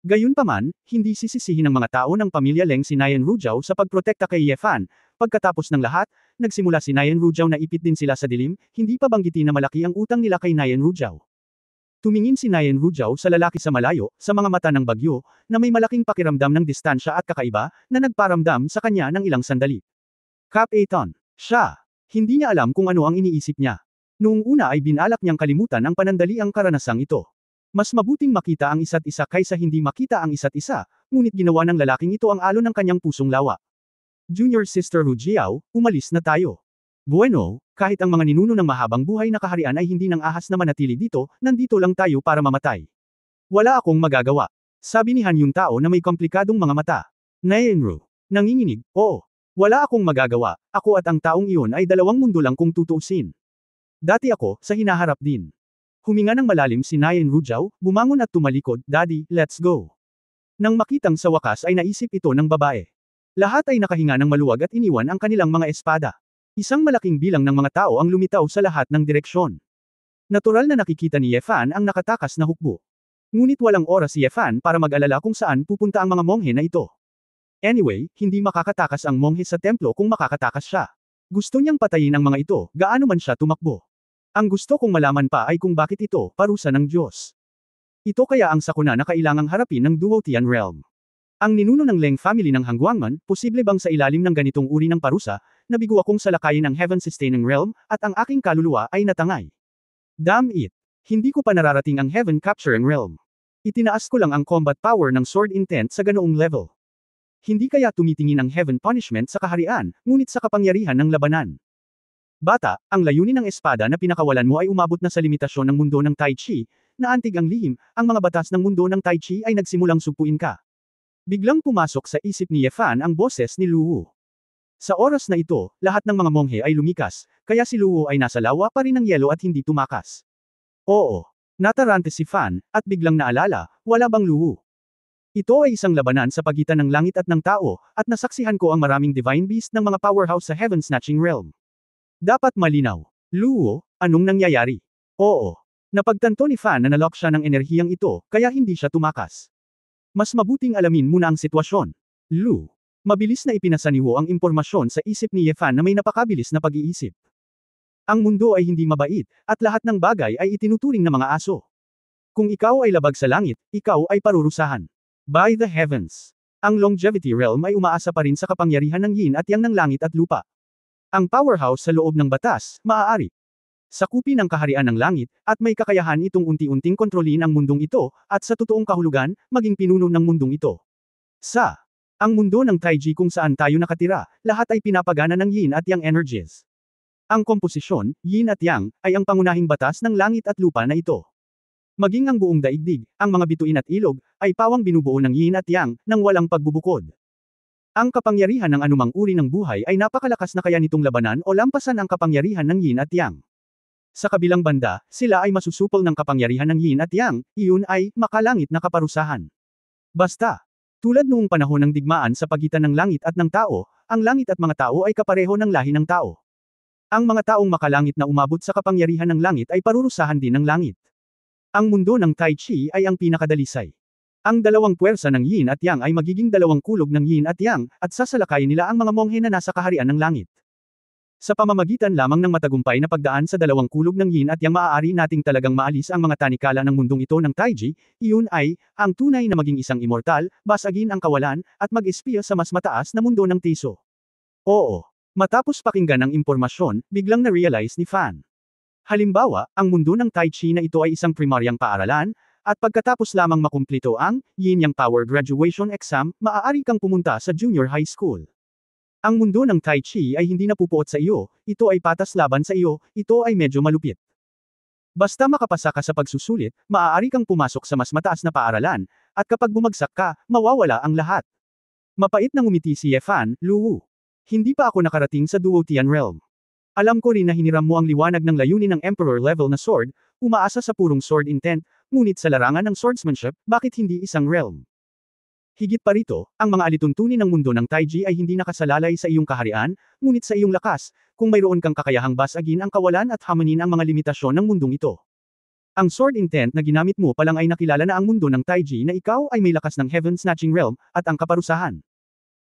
Speaker 1: Gayunpaman, hindi sisisihin ng mga tao ng pamilya Leng si Nayan Rujiao sa pagprotekta kay Yefan. Pagkatapos ng lahat, nagsimula si Nayan Rujiao na ipit din sila sa dilim, hindi pa banggitin na malaki ang utang nila kay Nayan Rujiao. Tumingin si Nayan Rujiao sa lalaki sa malayo, sa mga mata ng bagyo, na may malaking pakiramdam ng distansya at kakaiba, na nagparamdam sa kanya ng ilang sandali. Cap-Aton. Siya. Hindi niya alam kung ano ang iniisip niya. Noong una ay binalak niyang kalimutan ang panandaliang karanasang ito. Mas mabuting makita ang isa't isa kaysa hindi makita ang isa't isa, ngunit ginawa ng lalaking ito ang alon ng kanyang pusong lawa. Junior Sister Rujiao, umalis na tayo. Bueno, kahit ang mga ninuno ng mahabang buhay na kaharian ay hindi nang ahas na manatili dito, nandito lang tayo para mamatay. Wala akong magagawa. Sabi ni Han yung tao na may komplikadong mga mata. Naenru. Nanginginig, oo. Wala akong magagawa, ako at ang taong iyon ay dalawang mundo lang kung tutuusin. Dati ako, sa hinaharap din. Huminga ng malalim si Nayan Rujiao, bumangon at tumalikod, Daddy, let's go. Nang makitang sa wakas ay naisip ito ng babae. Lahat ay nakahinga ng maluwag at iniwan ang kanilang mga espada. Isang malaking bilang ng mga tao ang lumitaw sa lahat ng direksyon. Natural na nakikita ni Yefan ang nakatakas na hukbo. Ngunit walang oras si Yefan para mag-alala kung saan pupunta ang mga monghe na ito. Anyway, hindi makakatakas ang monghe sa templo kung makakatakas siya. Gusto niyang patayin ang mga ito, gaano man siya tumakbo. Ang gusto kong malaman pa ay kung bakit ito, parusa ng Diyos. Ito kaya ang sakuna na kailangang harapin ng Duotian Realm. Ang ninuno ng Leng family ng Hangguangman, posible bang sa ilalim ng ganitong uri ng parusa, nabigo akong salakayin ang Heaven-Sustaining Realm, at ang aking kaluluwa ay natangay. Damn it! Hindi ko pa nararating ang Heaven-Capturing Realm. Itinaas ko lang ang combat power ng Sword Intent sa ganoong level. Hindi kaya tumitingin ang Heaven Punishment sa kaharian, ngunit sa kapangyarihan ng labanan. Bata, ang layunin ng espada na pinakawalan mo ay umabot na sa limitasyon ng mundo ng Tai Chi, na antig ang lihim, ang mga batas ng mundo ng Tai Chi ay nagsimulang sugpuin ka. Biglang pumasok sa isip ni Yefan ang boses ni Luwu. Sa oras na ito, lahat ng mga monghe ay lumikas, kaya si Luwu ay nasa lawa pa rin ng yelo at hindi tumakas. Oo. Natarante si Fan, at biglang naalala, wala bang Luwu? Ito ay isang labanan sa pagitan ng langit at ng tao, at nasaksihan ko ang maraming divine beast ng mga powerhouse sa Heaven-Snatching Realm. Dapat malinaw. Luo, anong nangyayari? Oo. Napagtanto ni Fan na nalock siya ng enerhiyang ito, kaya hindi siya tumakas. Mas mabuting alamin muna ang sitwasyon. Lu. Mabilis na ipinasa ni Wo ang impormasyon sa isip ni Yefan na may napakabilis na pag-iisip. Ang mundo ay hindi mabait, at lahat ng bagay ay itinuturing na mga aso. Kung ikaw ay labag sa langit, ikaw ay parurusahan. By the heavens. Ang longevity realm ay umaasa pa rin sa kapangyarihan ng yin at yang ng langit at lupa. Ang powerhouse sa loob ng batas, maaari. Sakupin ang kaharian ng langit, at may kakayahan itong unti-unting kontrolin ang mundong ito, at sa totoong kahulugan, maging pinuno ng mundong ito. Ang mundo ng Taiji kung saan tayo nakatira, lahat ay pinapagana ng yin at yang energies. Ang komposisyon, yin at yang, ay ang pangunahing batas ng langit at lupa na ito. Maging ang buong daigdig, ang mga bituin at ilog, ay pawang binubuo ng yin at yang, nang walang pagbubukod. Ang kapangyarihan ng anumang uri ng buhay ay napakalakas na kaya nitong labanan o lampasan ang kapangyarihan ng yin at yang. Sa kabilang banda, sila ay masusupol ng kapangyarihan ng yin at yang, iyon ay makalangit na kaparusahan. Basta, tulad noong panahon ng digmaan sa pagitan ng langit at ng tao, ang langit at mga tao ay kapareho ng lahi ng tao. Ang mga taong makalangit na umabot sa kapangyarihan ng langit ay parurusahan din ng langit. Ang mundo ng Tai Chi ay ang pinakadalisay. Ang dalawang puwersa ng yin at yang ay magiging dalawang kulog ng yin at yang, at sasalakayin nila ang mga monghe na nasa kaharian ng langit. Sa pamamagitan lamang ng matagumpay na pagdaan sa dalawang kulog ng yin at yang maaari nating talagang maalis ang mga tanikala ng mundong ito ng Taiji, iyon ay, ang tunay na maging isang immortal, basagin ang kawalan, at mag-espiya sa mas mataas na mundo ng Tiso. Oo. Matapos pakinggan ang impormasyon, biglang na-realize ni Fan. Halimbawa, ang mundo ng Tai Chi na ito ay isang primaryang paaralan, at pagkatapos lamang makumplito ang Yin-Yang Power Graduation Exam, maaari kang pumunta sa junior high school. Ang mundo ng Tai Chi ay hindi napupuot sa iyo, ito ay patas laban sa iyo, ito ay medyo malupit. Basta makapasa ka sa pagsusulit, maaari kang pumasok sa mas mataas na paaralan, at kapag bumagsak ka, mawawala ang lahat. Mapait na ngumiti si Yefan, Luwu. Hindi pa ako nakarating sa Duotian Realm. Alam ko rin na hiniram mo ang liwanag ng layunin ng Emperor level na sword, umaasa sa purong sword intent, ngunit sa larangan ng swordsmanship, bakit hindi isang realm? Higit pa rito, ang mga alituntunin ng mundo ng Taiji ay hindi nakasalalay sa iyong kaharian, ngunit sa iyong lakas, kung mayroon kang kakayahang basagin ang kawalan at hamanin ang mga limitasyon ng mundong ito. Ang sword intent na ginamit mo palang ay nakilala na ang mundo ng Taiji na ikaw ay may lakas ng heaven-snatching realm, at ang kaparusahan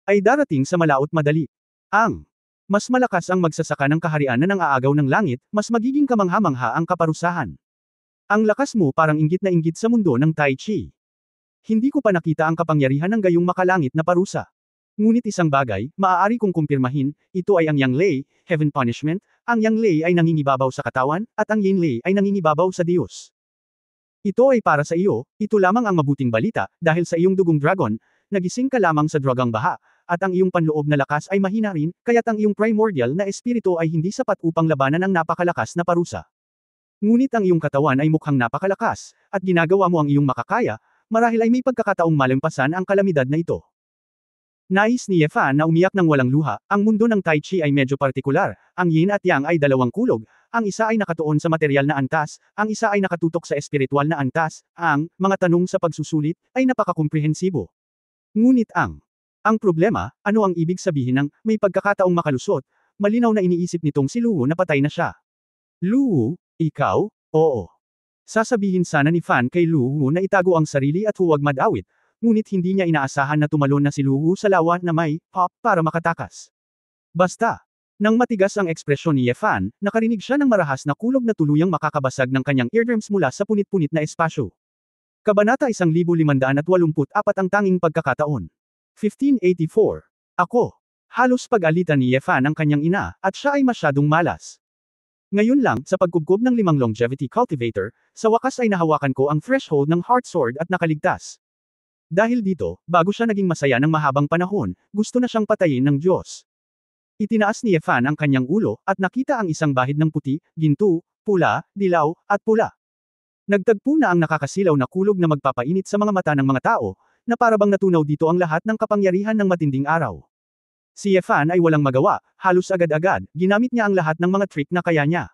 Speaker 1: ay darating sa malaot madali. Ang mas malakas ang magsasaka ng kaharian na nang-aagaw ng langit, mas magiging kamangha-mangha ang kaparusahan. Ang lakas mo parang inggit na inggit sa mundo ng Tai Chi. Hindi ko pa nakita ang kapangyarihan ng gayong makalangit na parusa. Ngunit isang bagay, maaari kong kumpirmahin, ito ay ang Yang Lei, Heaven Punishment, ang Yang Lei ay nangingibabaw sa katawan, at ang Yin Lei ay nangingibabaw sa Diyos. Ito ay para sa iyo, ito lamang ang mabuting balita, dahil sa iyong dugong dragon, nagising ka lamang sa drogang baha, at ang iyong panloob na lakas ay mahina rin, kaya't ang iyong primordial na espiritu ay hindi sapat upang labanan ang napakalakas na parusa. Ngunit ang iyong katawan ay mukhang napakalakas, at ginagawa mo ang iyong makakaya, marahil ay may pagkakataong malampasan ang kalamidad na ito. Nais ni Yefan na umiyak ng walang luha, ang mundo ng Tai Chi ay medyo partikular, ang yin at yang ay dalawang kulog, ang isa ay nakatuon sa material na antas, ang isa ay nakatutok sa espiritual na antas, ang mga tanong sa pagsusulit ay napakakomprehensibo. Ngunit ang problema, ano ang ibig sabihin ng may pagkakataong makalusot, malinaw na iniisip nitong si Luwu na patay na siya. Luwu, ikaw? Oo. Sasabihin sana ni Fan kay Luwu na itago ang sarili at huwag madawit, ngunit hindi niya inaasahan na tumalon na si Luwu sa lawa na may pop para makatakas. Basta, nang matigas ang ekspresyon ni Yefan, nakarinig siya ng marahas na kulog na tuluyang makakabasag ng kanyang eardrums mula sa punit-punit na espasyo. Kabanata 1584 ang tanging pagkakataon. 1584. Ako. Halos pag-alitan ni Yefan ang kanyang ina, at siya ay masyadong malas. Ngayon lang, sa pagkubkob ng 5 longevity cultivator, sa wakas ay nahawakan ko ang threshold ng heart sword at nakaligtas. Dahil dito, bago siya naging masaya ng mahabang panahon, gusto na siyang patayin ng Diyos. Itinaas ni Yefan ang kanyang ulo, at nakita ang isang bahid ng puti, ginto, pula, dilaw, at pula. Nagtagpo na ang nakakasilaw na kulog na magpapainit sa mga mata ng mga tao, na parabang natunaw dito ang lahat ng kapangyarihan ng matinding araw. Si Yefan ay walang magawa, halos agad-agad, ginamit niya ang lahat ng mga trick na kaya niya.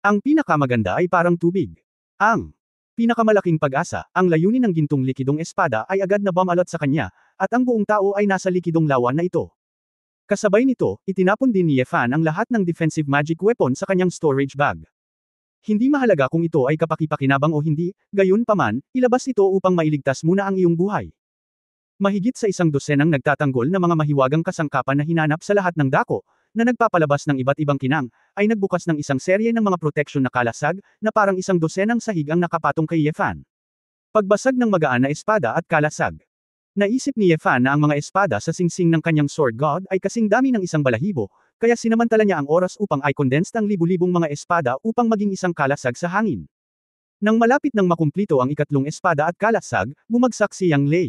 Speaker 1: Ang pinakamaganda ay parang tubig. Ang pinakamalaking pag-asa, ang layunin ng gintong likidong espada ay agad na bumalot sa kanya, at ang buong tao ay nasa likidong lawa na ito. Kasabay nito, itinapon din ni Yefan ang lahat ng defensive magic weapon sa kanyang storage bag. Hindi mahalaga kung ito ay kapaki-pakinabang o hindi, gayunpaman, ilabas ito upang mailigtas muna ang iyong buhay. Mahigit sa 100 nagtatanggol na mga mahiwagang kasangkapan na hinanap sa lahat ng dako, na nagpapalabas ng iba't ibang kinang, ay nagbukas ng isang serye ng mga proteksyon na kalasag, na parang 100 sahig ang nakapatong kay Yefan. Pagbasag ng magaan na espada at kalasag. Naisip ni Yefan na ang mga espada sa singsing ng kanyang sword god ay kasing dami ng isang balahibo, kaya sinamantala niya ang oras upang i-condense ang libu-libong mga espada upang maging isang kalasag sa hangin. Nang malapit nang makumplito ang ikatlong espada at kalasag, bumagsak si Yang Lei.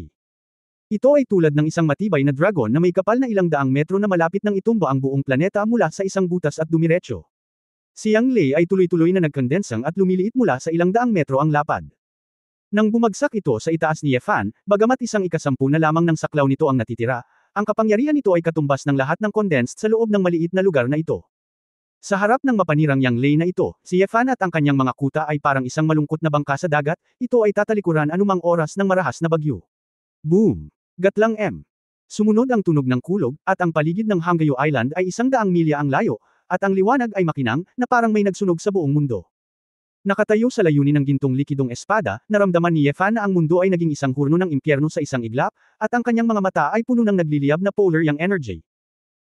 Speaker 1: Ito ay tulad ng isang matibay na dragon na may kapal na 100 metro na malapit nang itumba ang buong planeta mula sa isang butas at dumiretso. Si Yang Lei ay tuloy-tuloy na nagkondensang at lumiliit mula sa 100 metro ang lapad. Nang bumagsak ito sa itaas ni Yefan, bagamat 1/10 na lamang ng saklaw nito ang natitira, ang kapangyarihan nito ay katumbas ng lahat ng condensed sa loob ng maliit na lugar na ito. Sa harap ng mapanirang Yang Lei na ito, si Yefan at ang kanyang mga kuta ay parang isang malungkot na bangka sa dagat, ito ay tatalikuran anumang oras ng marahas na bagyo. Boom! Gatlang M. Sumunod ang tunog ng kulog, at ang paligid ng Hanggayo Island ay 100 milya ang layo, at ang liwanag ay makinang, na parang may nagsunog sa buong mundo. Nakatayo sa layunin ng gintong likidong espada, naramdaman ni Yefan na ang mundo ay naging isang hurno ng impyerno sa isang iglap, at ang kanyang mga mata ay puno ng nagliliyab na polar yang energy.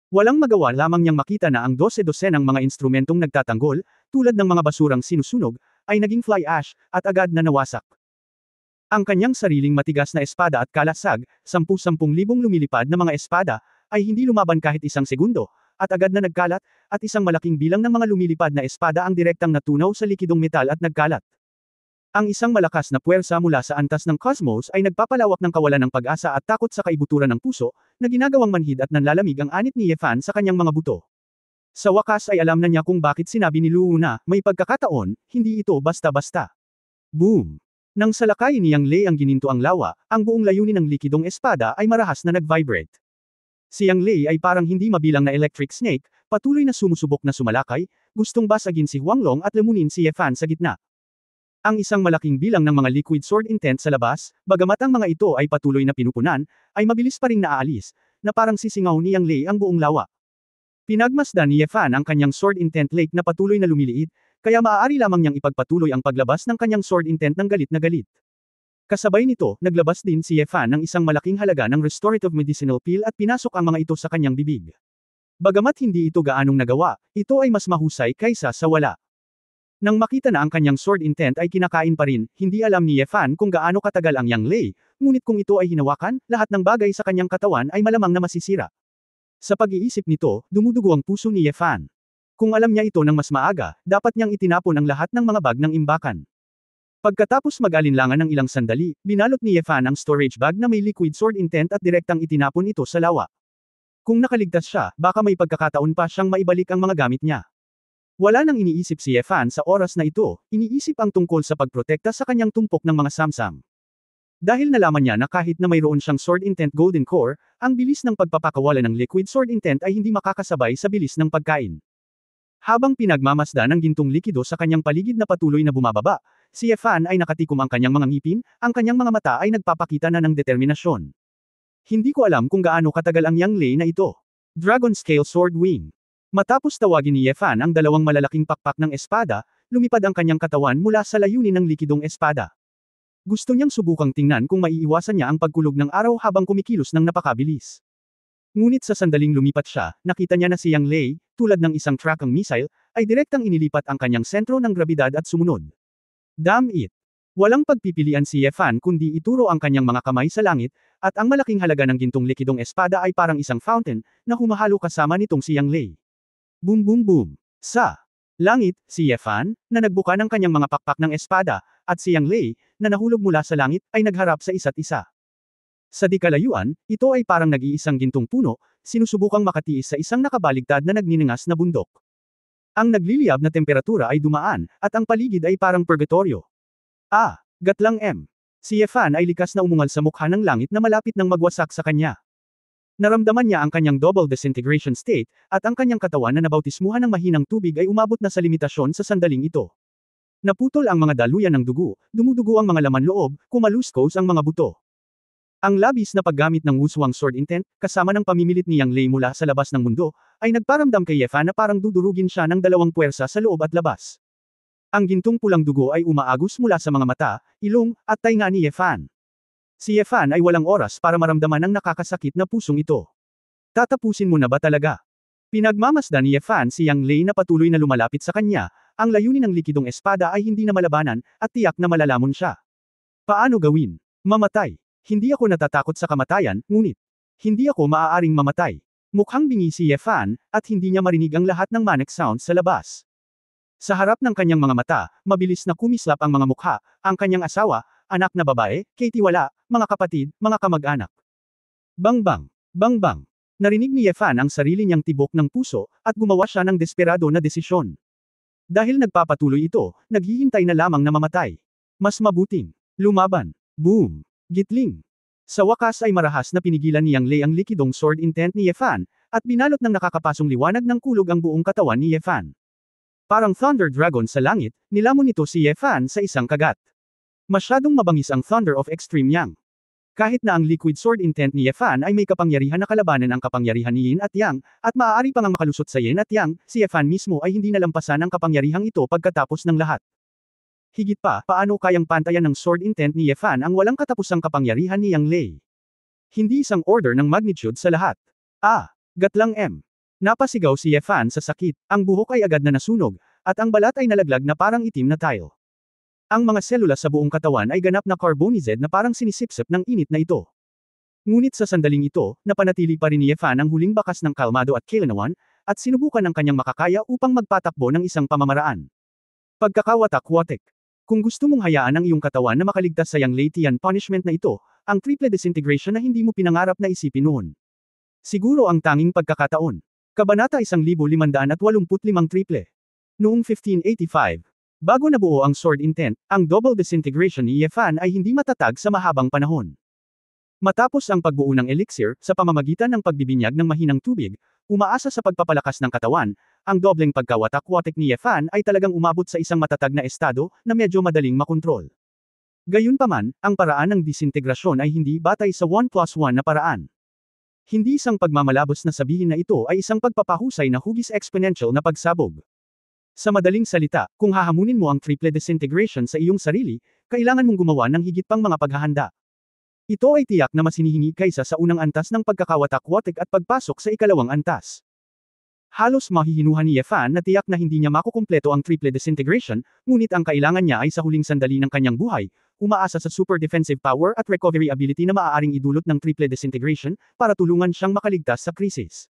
Speaker 1: Walang magawa lamang niyang makita na ang 12 ng mga instrumentong nagtatanggol, tulad ng mga basurang sinusunog, ay naging fly ash, at agad na nawasak. Ang kanyang sariling matigas na espada at kalasag, 10,000 lumilipad na mga espada, ay hindi lumaban kahit isang segundo, at agad na nagkalat, at isang malaking bilang ng mga lumilipad na espada ang direktang natunaw sa likidong metal at nagkalat. Ang isang malakas na puwersa mula sa antas ng cosmos ay nagpapalawak ng kawalan ng pag-asa at takot sa kaibuturan ng puso, na ginagawang manhid at nanlalamig ang anit ni Yefan sa kanyang mga buto. Sa wakas ay alam na niya kung bakit sinabi ni Luo na, may pagkakataon, hindi ito basta-basta. Boom! Nang salakayin ni Yang Lei ang gininto ang lawa, ang buong layunin ng likidong espada ay marahas na nag-vibrate. Si Yang Lei ay parang hindi mabilang na electric snake, patuloy na sumusubok na sumalakay, gustong basagin si Huanglong at lamunin si Yefan sa gitna. Ang isang malaking bilang ng mga liquid sword intent sa labas, bagamat ang mga ito ay patuloy na pinupunan, ay mabilis pa ring naaalis, na parang sisingaw ni Yang Lei ang buong lawa. Pinagmasdan ni Yefan ang kanyang sword intent lake na patuloy na lumiliit, kaya maaari lamang niyang ipagpatuloy ang paglabas ng kanyang sword intent ng galit na galit. Kasabay nito, naglabas din si Yefan ng isang malaking halaga ng restorative medicinal pill at pinasok ang mga ito sa kanyang bibig. Bagamat hindi ito gaanong nagawa, ito ay mas mahusay kaysa sa wala. Nang makita na ang kanyang sword intent ay kinakain pa rin, hindi alam ni Yefan kung gaano katagal ang Yang Lei, ngunit kung ito ay hinawakan, lahat ng bagay sa kanyang katawan ay malamang na masisira. Sa pag-iisip nito, dumudugo ang puso ni Yefan. Kung alam niya ito ng mas maaga, dapat niyang itinapon ang lahat ng mga bag ng imbakan. Pagkatapos mag-alinlangan ng ilang sandali, binalot ni Yefan ang storage bag na may liquid sword intent at direktang itinapon ito sa lawa. Kung nakaligtas siya, baka may pagkakataon pa siyang maibalik ang mga gamit niya. Wala nang iniisip si Yefan sa oras na ito, iniisip ang tungkol sa pagprotekta sa kanyang tumpok ng mga samsam. Dahil nalaman niya na kahit na mayroon siyang sword intent golden core, ang bilis ng pagpapakawala ng liquid sword intent ay hindi makakasabay sa bilis ng pagkain. Habang pinagmamasdan ng gintong likido sa kanyang paligid na patuloy na bumababa, si Yefan ay nakatikom ang kanyang mga ngipin, ang kanyang mga mata ay nagpapakita na ng determinasyon. Hindi ko alam kung gaano katagal ang Yang Lei na ito. Dragon Scale Sword Wing. Matapos tawagin ni Yefan ang dalawang malalaking pakpak ng espada, lumipad ang kanyang katawan mula sa layunin ng likidong espada. Gusto niyang subukang tingnan kung maiiwasan niya ang pagkulog ng araw habang kumikilos ng napakabilis. Ngunit sa sandaling lumipat siya, nakita niya na si Yang Lei, tulad ng isang trackang missile, ay direktang inilipat ang kanyang sentro ng grabidad at sumunod. Damn it! Walang pagpipilian si Yefan kundi ituro ang kanyang mga kamay sa langit, at ang malaking halaga ng gintong likidong espada ay parang isang fountain, na humahalo kasama nitong si Yang Lei. Boom boom boom! Sa langit, si Yefan, na nagbuka ng kanyang mga pakpak ng espada, at si Yang Lei, na nahulog mula sa langit, ay nagharap sa isa't isa. Sa di kalayuan, ito ay parang nag-iisang gintong puno, sinusubukang makatiis sa isang nakabaligtad na nagniningas na bundok. Ang nagliliyab na temperatura ay dumaan, at ang paligid ay parang purgatorio. Gatlang M. Si Yefan ay likas na umungal sa mukha ng langit na malapit nang magwasak sa kanya. Naramdaman niya ang kanyang double disintegration state, at ang kanyang katawan na nabautismuhan ng mahinang tubig ay umabot na sa limitasyon sa sandaling ito. Naputol ang mga daluyan ng dugo, dumudugo ang mga laman loob, kumaluskos ang mga buto. Ang labis na paggamit ng wuswang sword intent, kasama ng pamimilit ni Yang Lei mula sa labas ng mundo, ay nagparamdam kay Ye Fan na parang dudurugin siya ng dalawang puwersa sa loob at labas. Ang gintong pulang dugo ay umaagos mula sa mga mata, ilong, at tainga ni Ye Fan. Si Ye Fan ay walang oras para maramdaman ang nakakasakit na pusong ito. Tatapusin mo na ba talaga? Pinagmamasdan ni Ye Fan si Yang Lei na patuloy na lumalapit sa kanya, ang layunin ng likidong espada ay hindi na malabanan, at tiyak na malalamon siya. Paano gawin? Mamatay. Hindi ako natatakot sa kamatayan, ngunit hindi ako maaaring mamatay. Mukhang bingi si Ye Fan, at hindi niya marinig ang lahat ng manic sounds sa labas. Sa harap ng kanyang mga mata, mabilis na kumislap ang mga mukha, ang kanyang asawa, anak na babae, Katie-wala, mga kapatid, mga kamag-anak. Bang-bang, bang-bang. Narinig ni Ye Fan ang sarili niyang tibok ng puso, at gumawa siya ng desperado na desisyon. Dahil nagpapatuloy ito, naghihintay na lamang na mamatay. Mas mabuting lumaban. Boom! Gitling. Sa wakas ay marahas na pinigilan ni Yang Lei ang likidong sword intent ni Ye Fan, at binalot ng nakakapasong liwanag ng kulog ang buong katawan ni Ye Fan. Parang Thunder Dragon sa langit, nilamon nito si Ye Fan sa isang kagat. Masyadong mabangis ang Thunder of Extreme Yang. Kahit na ang liquid sword intent ni Ye Fan ay may kapangyarihan na kalabanan ang kapangyarihan ni Yin at Yang, at maaari pang makalusot sa Yin at Yang, si Ye Fan mismo ay hindi nalampasan ang kapangyarihang ito pagkatapos ng lahat. Higit pa, paano kayang pantayan ng sword intent ni Ye Fan ang walang katapusang kapangyarihan ni Yang Lei? Hindi isang order ng magnitude sa lahat. Gatlang M. Napasigaw si Ye Fan sa sakit, ang buhok ay agad na nasunog, at ang balat ay nalaglag na parang itim na tile. Ang mga selula sa buong katawan ay ganap na carbonized na parang sinisipsip ng init na ito. Ngunit sa sandaling ito, napanatili pa rin ni Ye Fan ang huling bakas ng kalmado at kailanawan, at sinubukan ang kanyang makakaya upang magpatakbo ng isang pamamaraan. Pagkakawatak-watik. Kung gusto mong hayaan ang iyong katawan na makaligtas sa Yang Lei Tian punishment na ito, ang triple disintegration na hindi mo pinangarap na isipin noon. Siguro ang tanging pagkakataon. Kabanata 1585 Triple. Noong 1585, bago nabuo ang sword intent, ang double disintegration ni Ye Fan ay hindi matatag sa mahabang panahon. Matapos ang pagbuo ng elixir, sa pamamagitan ng pagbibinyag ng mahinang tubig, umaasa sa pagpapalakas ng katawan, ang dobleng pagkawatak-watik ni Ye Fan ay talagang umabot sa isang matatag na estado, na medyo madaling makontrol. Gayunpaman, ang paraan ng disintegrasyon ay hindi batay sa 1+1 na paraan. Hindi isang pagmamalabos na sabihin na ito ay isang pagpapahusay na hugis exponential na pagsabog. Sa madaling salita, kung hahamunin mo ang triple disintegration sa iyong sarili, kailangan mong gumawa ng higit pang mga paghahanda. Ito ay tiyak na mas hinihingi kaysa sa unang antas ng pagkakawatak-watik at pagpasok sa ikalawang antas. Halos mahihinuhan ni Ye Fan na tiyak na hindi niya makukumpleto ang triple disintegration, ngunit ang kailangan niya ay sa huling sandali ng kanyang buhay, umaasa sa super defensive power at recovery ability na maaaring idulot ng triple disintegration, para tulungan siyang makaligtas sa krisis.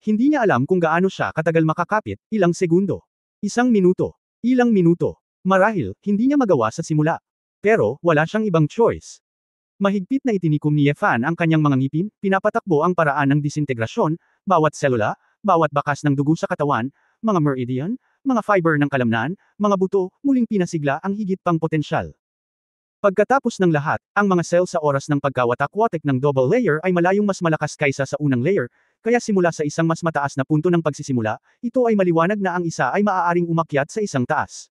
Speaker 1: Hindi niya alam kung gaano siya katagal makakapit, ilang segundo, isang minuto, ilang minuto. Marahil, hindi niya magawa sa simula. Pero, wala siyang ibang choice. Mahigpit na itinikom ni Ye Fan ang kanyang mga ngipin, pinapatakbo ang paraan ng disintegrasyon, bawat selula, bawat bakas ng dugo sa katawan, mga meridian, mga fiber ng kalamnan, mga buto, muling pinasigla ang higit pang potensyal. Pagkatapos ng lahat, ang mga cell sa oras ng pagkawatak-watik ng double layer ay malayong mas malakas kaysa sa unang layer, kaya simula sa isang mas mataas na punto ng pagsisimula, ito ay maliwanag na ang isa ay maaaring umakyat sa isang taas.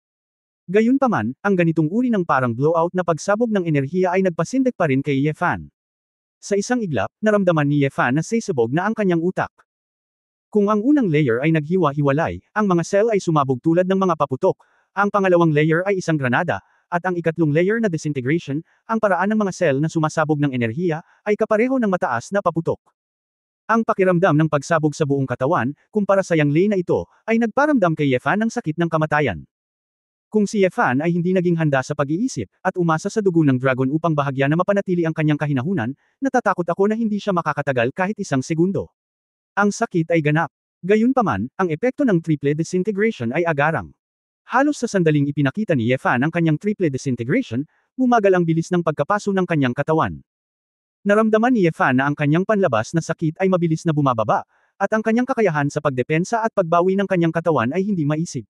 Speaker 1: Gayunpaman, ang ganitong uri ng parang blowout na pagsabog ng enerhiya ay nagpasindak pa rin kay Ye Fan. Sa isang iglap, naramdaman ni Ye Fan na sasabog na ang kanyang utak. Kung ang unang layer ay naghiwa-hiwalay, ang mga cell ay sumabog tulad ng mga paputok, ang pangalawang layer ay isang granada, at ang ikatlong layer na disintegration, ang paraan ng mga cell na sumasabog ng enerhiya, ay kapareho ng mataas na paputok. Ang pakiramdam ng pagsabog sa buong katawan, kumpara sa Yang Lei na ito, ay nagparamdam kay Ye Fan ng sakit ng kamatayan. Kung si Ye Fan ay hindi naging handa sa pag-iisip, at umasa sa dugo ng dragon upang bahagya na mapanatili ang kanyang kahinahunan, natatakot ako na hindi siya makakatagal kahit isang segundo. Ang sakit ay ganap. Gayunpaman, ang epekto ng triple disintegration ay agarang. Halos sa sandaling ipinakita ni Ye Fan ang kanyang triple disintegration, bumagal ang bilis ng pagkapaso ng kanyang katawan. Naramdaman ni Ye Fan na ang kanyang panlabas na sakit ay mabilis na bumababa, at ang kanyang kakayahan sa pagdepensa at pagbawi ng kanyang katawan ay hindi maisip.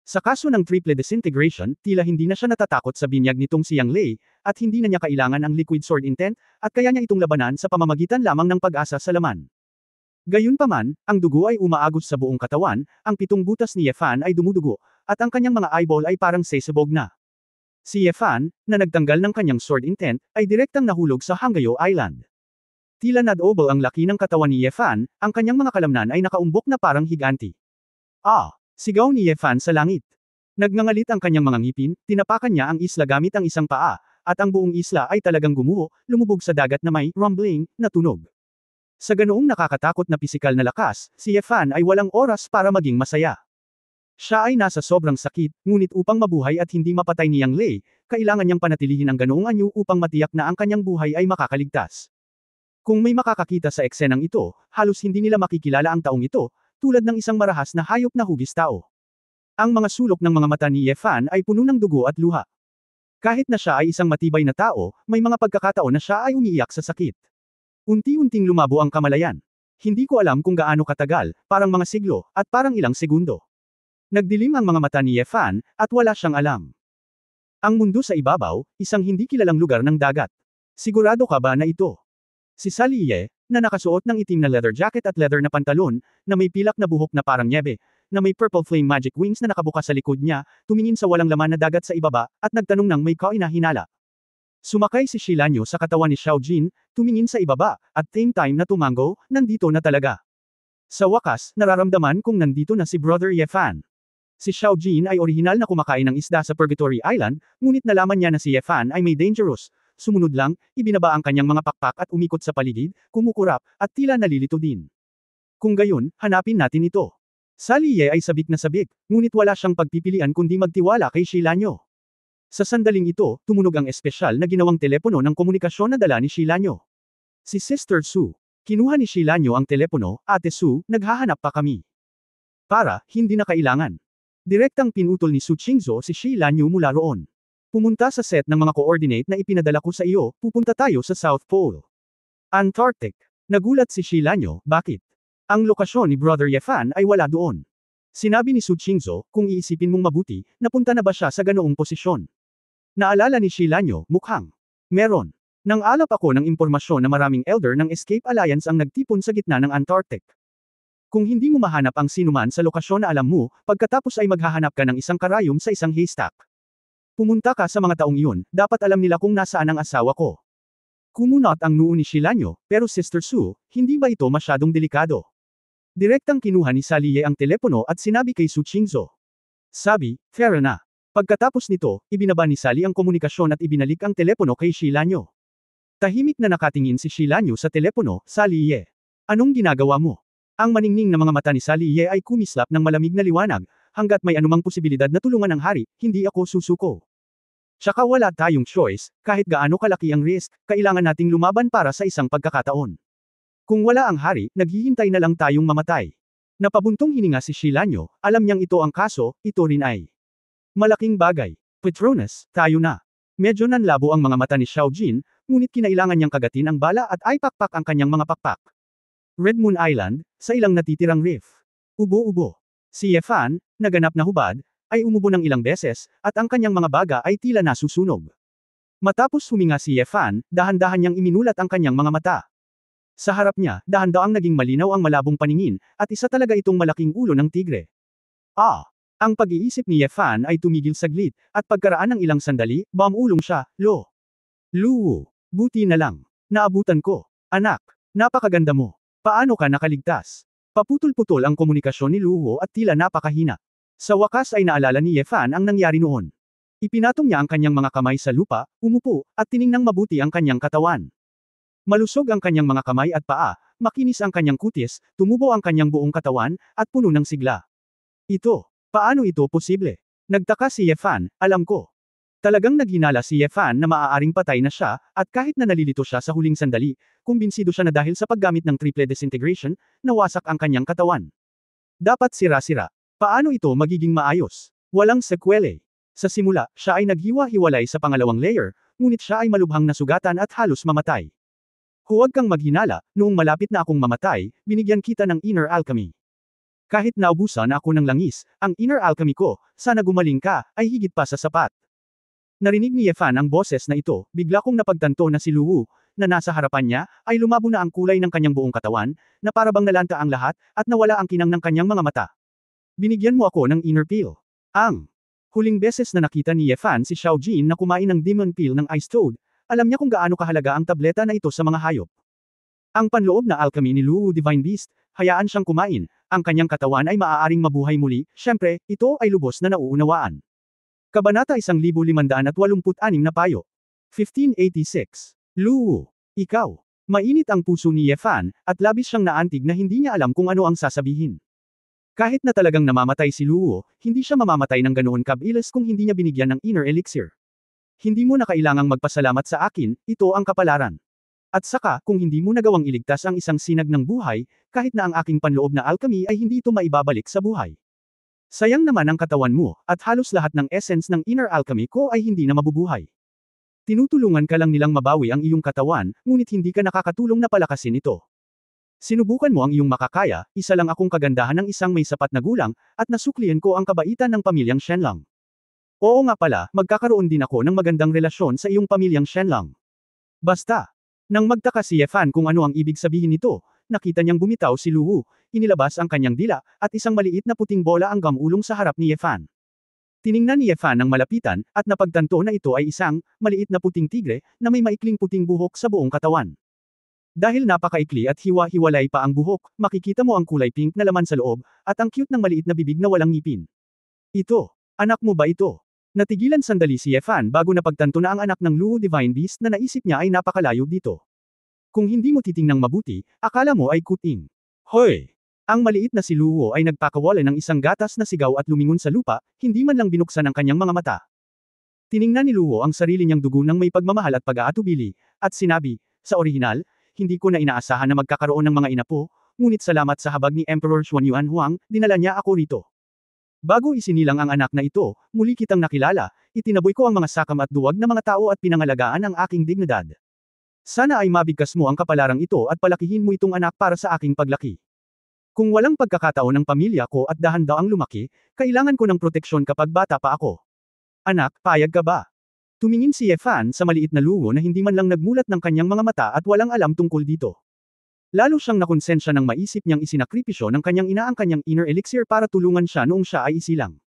Speaker 1: Sa kaso ng triple disintegration, tila hindi na siya natatakot sa binyag nitong si Yang Lei, at hindi na niya kailangan ang liquid sword intent, at kaya niya itong labanan sa pamamagitan lamang ng pag-asa sa laman. Gayunpaman, ang dugo ay umaagos sa buong katawan, ang 7 butas ni Ye Fan ay dumudugo, at ang kanyang mga eyeball ay parang sasabog na. Si Yefan, na nagtanggal ng kanyang sword intent, ay direktang nahulog sa Hanggayo Island. Tila nadobol ang laki ng katawan ni Yefan, ang kanyang mga kalamnan ay nakaumbok na parang higanti. Ah! Sigaw ni Yefan sa langit. Nagngangalit ang kanyang mga ngipin, tinapakan niya ang isla gamit ang isang paa, at ang buong isla ay talagang gumuho, lumubog sa dagat na may rumbling na tunog. Sa ganoong nakakatakot na pisikal na lakas, si Yefan ay walang oras para maging masaya. Siya ay nasa sobrang sakit, ngunit upang mabuhay at hindi mapatay ni Yang Lei, kailangan niyang panatilihin ang ganoong anyo upang matiyak na ang kanyang buhay ay makakaligtas. Kung may makakakita sa eksenang ito, halos hindi nila makikilala ang taong ito, tulad ng isang marahas na hayop na hugis tao. Ang mga sulok ng mga mata ni Yefan ay puno ng dugo at luha. Kahit na siya ay isang matibay na tao, may mga pagkakataon na siya ay umiiyak sa sakit. Unti-unting lumabo ang kamalayan. Hindi ko alam kung gaano katagal, parang mga siglo, at parang ilang segundo. Nagdilim ang mga mata ni Yefan, at wala siyang alam. Ang mundo sa ibabaw, isang hindi kilalang lugar ng dagat. Sigurado ka ba na ito? Si Saliye, na nakasuot ng itim na leather jacket at leather na pantalon, na may pilak na buhok na parang nyebe, na may purple flame magic wings na nakabukas sa likod niya, tumingin sa walang laman na dagat sa ibaba, at nagtanong ng may kainahinala. Sumakay si Shilanyo sa katawan ni Xiaojin, tumingin sa ibaba, at same time na tumango, nandito na talaga. Sa wakas, nararamdaman kong nandito na si Brother Yefan. Si Xiaojin ay orihinal na kumakain ng isda sa Purgatory Island, ngunit nalaman niya na si Yefan ay may dangerous. Sumunod lang, ibinaba ang kanyang mga pakpak at umikot sa paligid, kumukurap, at tila nalilito din. Kung gayon, hanapin natin ito. Saliye ay sabik na sabik, ngunit wala siyang pagpipilian kundi magtiwala kay Shilanyo. Sa sandaling ito, tumunog ang espesyal na ginawang telepono ng komunikasyon na dala ni Shilanyo. Si Sister Su. Kinuha ni Shilanyo ang telepono, Ate Su, naghahanap pa kami. Para, hindi na kailangan. Direktang pinutol ni Su Qingzhou si Shilanyo mula roon. Pumunta sa set ng mga coordinate na ipinadala ko sa iyo, pupunta tayo sa South Pole. Antarctic. Nagulat si Shilanyo, bakit? Ang lokasyon ni Brother Yefan ay wala doon. Sinabi ni Su Qingzhou, kung iisipin mong mabuti, napunta na ba siya sa ganoong posisyon? Naalala ni Shilanyo, mukhang. Meron. Nang alap ako ng impormasyon na maraming elder ng Escape Alliance ang nagtipon sa gitna ng Antarctic. Kung hindi mo mahanap ang sinuman sa lokasyon na alam mo, pagkatapos ay maghahanap ka ng isang karayom sa isang haystack. Pumunta ka sa mga taong iyon, dapat alam nila kung nasaan ang asawa ko. Kumunot ang noo ni Shilanyo, pero Sister Su, hindi ba ito masyadong delikado? Direktang kinuha ni Saliye ang telepono at sinabi kay Su Qingzhou. Sabi, fair na. Pagkatapos nito, ibinaba ni Sali ang komunikasyon at ibinalik ang telepono kay Shilanyo. Tahimik na nakatingin si Shilanyo sa telepono, Saliye. Anong ginagawa mo? Ang maningning na mga mata ni Saliye ay kumislap ng malamig na liwanag, hanggat may anumang posibilidad na tulungan ang hari, hindi ako susuko. Tsaka wala tayong choice, kahit gaano kalaki ang risk, kailangan nating lumaban para sa isang pagkakataon. Kung wala ang hari, naghihintay na lang tayong mamatay. Napabuntong hininga si Shilanyo, alam niyang ito ang kaso, ito rin ay malaking bagay. Petronas, tayo na. Medyo nanlabo ang mga mata ni Xiaojin, ngunit kinailangan niyang kagatin ang bala at ay pakpak ang kanyang mga pakpak. Red Moon Island, sa ilang natitirang reef. Ubo-ubo. Si Yefan, naganap na hubad, ay umubo ng ilang beses, at ang kanyang mga baga ay tila nasusunog. Matapos huminga si Yefan, dahan-dahan niyang iminulat ang kanyang mga mata. Sa harap niya, dahan-daang naging malinaw ang malabong paningin, at isa talaga itong malaking ulo ng tigre. Ang pag-iisip ni Yefan ay tumigil saglit, at pagkaraan ng ilang sandali, bumulong siya, Luwu, buti na lang. Naabutan ko. Anak, napakaganda mo. Paano ka nakaligtas? Paputol-putol ang komunikasyon ni Luwu at tila napakahina. Sa wakas ay naalala ni Yefan ang nangyari noon. Ipinatong niya ang kanyang mga kamay sa lupa, umupo, at tiningnang mabuti ang kanyang katawan. Malusog ang kanyang mga kamay at paa, makinis ang kanyang kutis, tumubo ang kanyang buong katawan, at puno ng sigla. Paano ito posible? Nagtaka si Yefan, alam ko. Talagang naghinala si Yefan na maaaring patay na siya, at kahit na nalilito siya sa huling sandali, kumbinsido siya na dahil sa paggamit ng triple disintegration, nawasak ang kanyang katawan. Dapat sira-sira. Paano ito magiging maayos? Walang sekwele. Sa simula, siya ay naghiwa-hiwalay sa pangalawang layer, ngunit siya ay malubhang nasugatan at halos mamatay. Huwag kang maghinala, noong malapit na akong mamatay, binigyan kita ng inner alchemy. Kahit naubusan ako ng langis, ang inner alchemy ko, sana gumaling ka, ay higit pa sa sapat. Narinig ni Yefan ang boses na ito, bigla kong napagtanto na si Luwu, na nasa harapan niya, ay lumabo na ang kulay ng kanyang buong katawan, na parabang nalanta ang lahat, at nawala ang kinang ng kanyang mga mata. Binigyan mo ako ng inner peel. Huling beses na nakita ni Ye Fan si Xiao Jin na kumain ng demon pill ng Ice Toad, alam niya kung gaano kahalaga ang tableta na ito sa mga hayop. Ang panloob na alchemy ni Luwu Divine Beast, hayaan siyang kumain, ang kanyang katawan ay maaaring mabuhay muli, syempre, ito ay lubos na nauunawaan. Kabanata 1586 na payo. 1586. Luwu. Ikaw. Mainit ang puso ni Ye Fan, at labis siyang naantig na hindi niya alam kung ano ang sasabihin. Kahit na talagang namamatay si Luwu, hindi siya mamamatay ng ganoon kabilis kung hindi niya binigyan ng inner elixir. Hindi mo na kailangang magpasalamat sa akin, ito ang kapalaran. At saka, kung hindi mo nagawang iligtas ang isang sinag ng buhay, kahit na ang aking panloob na alchemy ay hindi ito maibabalik sa buhay. Sayang naman ang katawan mo, at halos lahat ng essence ng inner alchemy ko ay hindi na mabubuhay. Tinutulungan ka lang nilang mabawi ang iyong katawan, ngunit hindi ka nakakatulong na palakasin ito. Sinubukan mo ang iyong makakaya, isa lang akong kagandahan ng isang may sapat na gulang, at nasuklian ko ang kabaitan ng pamilyang Shenlang. Oo nga pala, magkakaroon din ako ng magandang relasyon sa iyong pamilyang Shenlang. Basta. Nang magtaka si Ye Fan kung ano ang ibig sabihin nito, nakita niyang bumitaw si Luwu, inilabas ang kanyang dila, at isang maliit na puting bola ang gamulong sa harap ni Ye Fan. Tiningnan ni Ye Fan ng malapitan, at napagtanto na ito ay isang, maliit na puting tigre, na may maikling puting buhok sa buong katawan. Dahil napakaikli at hiwa-hiwalay pa ang buhok, makikita mo ang kulay pink na laman sa loob, at ang cute ng maliit na bibig na walang ngipin. Ito. Anak mo ba ito? Natigilan sandali si Ye Fan bago napagtanto na ang anak ng Luwu Divine Beast na naisip niya ay napakalayo dito. Kung hindi mo titingnang mabuti, akala mo ay kuting. Hoy! Ang maliit na si Luwu ay nagpakawala ng isang gatas na sigaw at lumingon sa lupa, hindi man lang binuksan ang kanyang mga mata. Tiningnan ni Luwu ang sarili niyang dugo ng may pagmamahal at pag-aatubili, at sinabi, sa orihinal, hindi ko na inaasahan na magkakaroon ng mga inapo, ngunit salamat sa habag ni Emperor Xuanyuan Huang, dinala niya ako rito. Bago isinilang ang anak na ito, muli kitang nakilala, itinaboy ko ang mga sakam at duwag na mga tao at pinangalagaan ang aking dignidad. Sana ay mabigkas mo ang kapalarang ito at palakihin mo itong anak para sa aking paglaki. Kung walang pagkakataon ng pamilya ko at dahan-daang lumaki, kailangan ko ng proteksyon kapag bata pa ako. Anak, payag ka ba? Tumingin si Ye Fan sa maliit na Luwu na hindi man lang nagmulat ng kanyang mga mata at walang alam tungkol dito. Lalo siyang nakonsensya nang maisip niyang isinakripisyo ng kanyang ina ang kanyang inner elixir para tulungan siya noong siya ay isilang.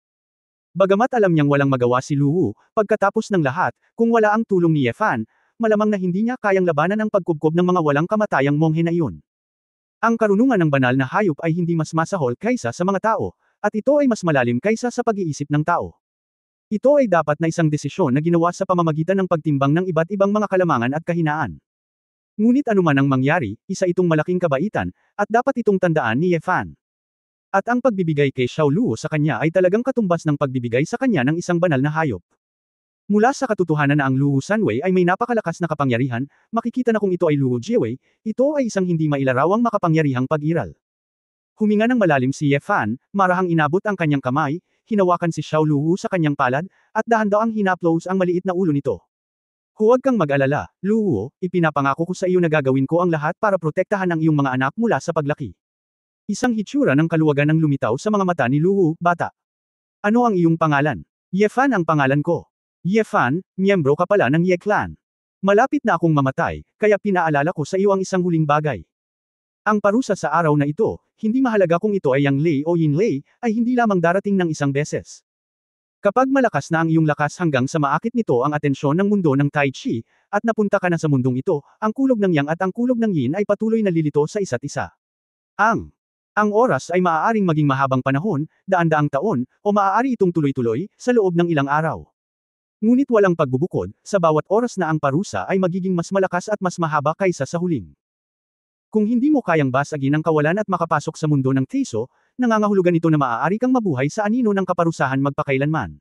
Speaker 1: Bagamat alam niyang walang magawa si Luwu, pagkatapos ng lahat, kung wala ang tulong ni Ye Fan, malamang na hindi niya kayang labanan ang pagkubkob ng mga walang kamatayang monghe na iyon. Ang karunungan ng banal na hayop ay hindi mas masahol kaysa sa mga tao, at ito ay mas malalim kaysa sa pag-iisip ng tao. Ito ay dapat na isang desisyon na ginawa sa pamamagitan ng pagtimbang ng iba't ibang mga kalamangan at kahinaan. Ngunit anuman ang mangyari, isa itong malaking kabaitan, at dapat itong tandaan ni Ye Fan. At ang pagbibigay kay Xiao Luwu sa kanya ay talagang katumbas ng pagbibigay sa kanya ng isang banal na hayop. Mula sa katotohanan na ang Luwu Sanwei ay may napakalakas na kapangyarihan, makikita na kung ito ay Luwu Jiewei, ito ay isang hindi mailarawang makapangyarihang pag-iral. Huminga ng malalim si Ye Fan, marahang inabot ang kanyang kamay, hinawakan si Xiao Luwu sa kanyang palad, at dahan-daang hinaplos ang maliit na ulo nito. Huwag kang mag-alala, Luwu, ipinapangako ko sa iyo na gagawin ko ang lahat para protektahan ang iyong mga anak mula sa paglaki. Isang hitsura ng kaluwagan ang lumitaw sa mga mata ni Luwu, bata. Ano ang iyong pangalan? Ye Fan ang pangalan ko. Ye Fan, miyembro ka pala ng Ye Clan. Malapit na akong mamatay, kaya pinaalala ko sa iyo ang isang huling bagay. Ang parusa sa araw na ito, hindi mahalaga kung ito ay Yang Lei o Yin Lei, ay hindi lamang darating ng isang beses. Kapag malakas na ang iyong lakas hanggang sa maakit nito ang atensyon ng mundo ng Tai Chi, at napunta ka na sa mundong ito, ang kulog ng Yang at ang kulog ng Yin ay patuloy na lilito sa isa't isa. Ang oras ay maaaring maging mahabang panahon, daan-daang taon, o maaari itong tuloy-tuloy, sa loob ng ilang araw. Ngunit walang pagbubukod, sa bawat oras na ang parusa ay magiging mas malakas at mas mahaba kaysa sa huling. Kung hindi mo kayang basagin ang kawalan at makapasok sa mundo ng Teiso, nangangahulugan ito na maaari kang mabuhay sa anino ng kaparusahan magpakailanman.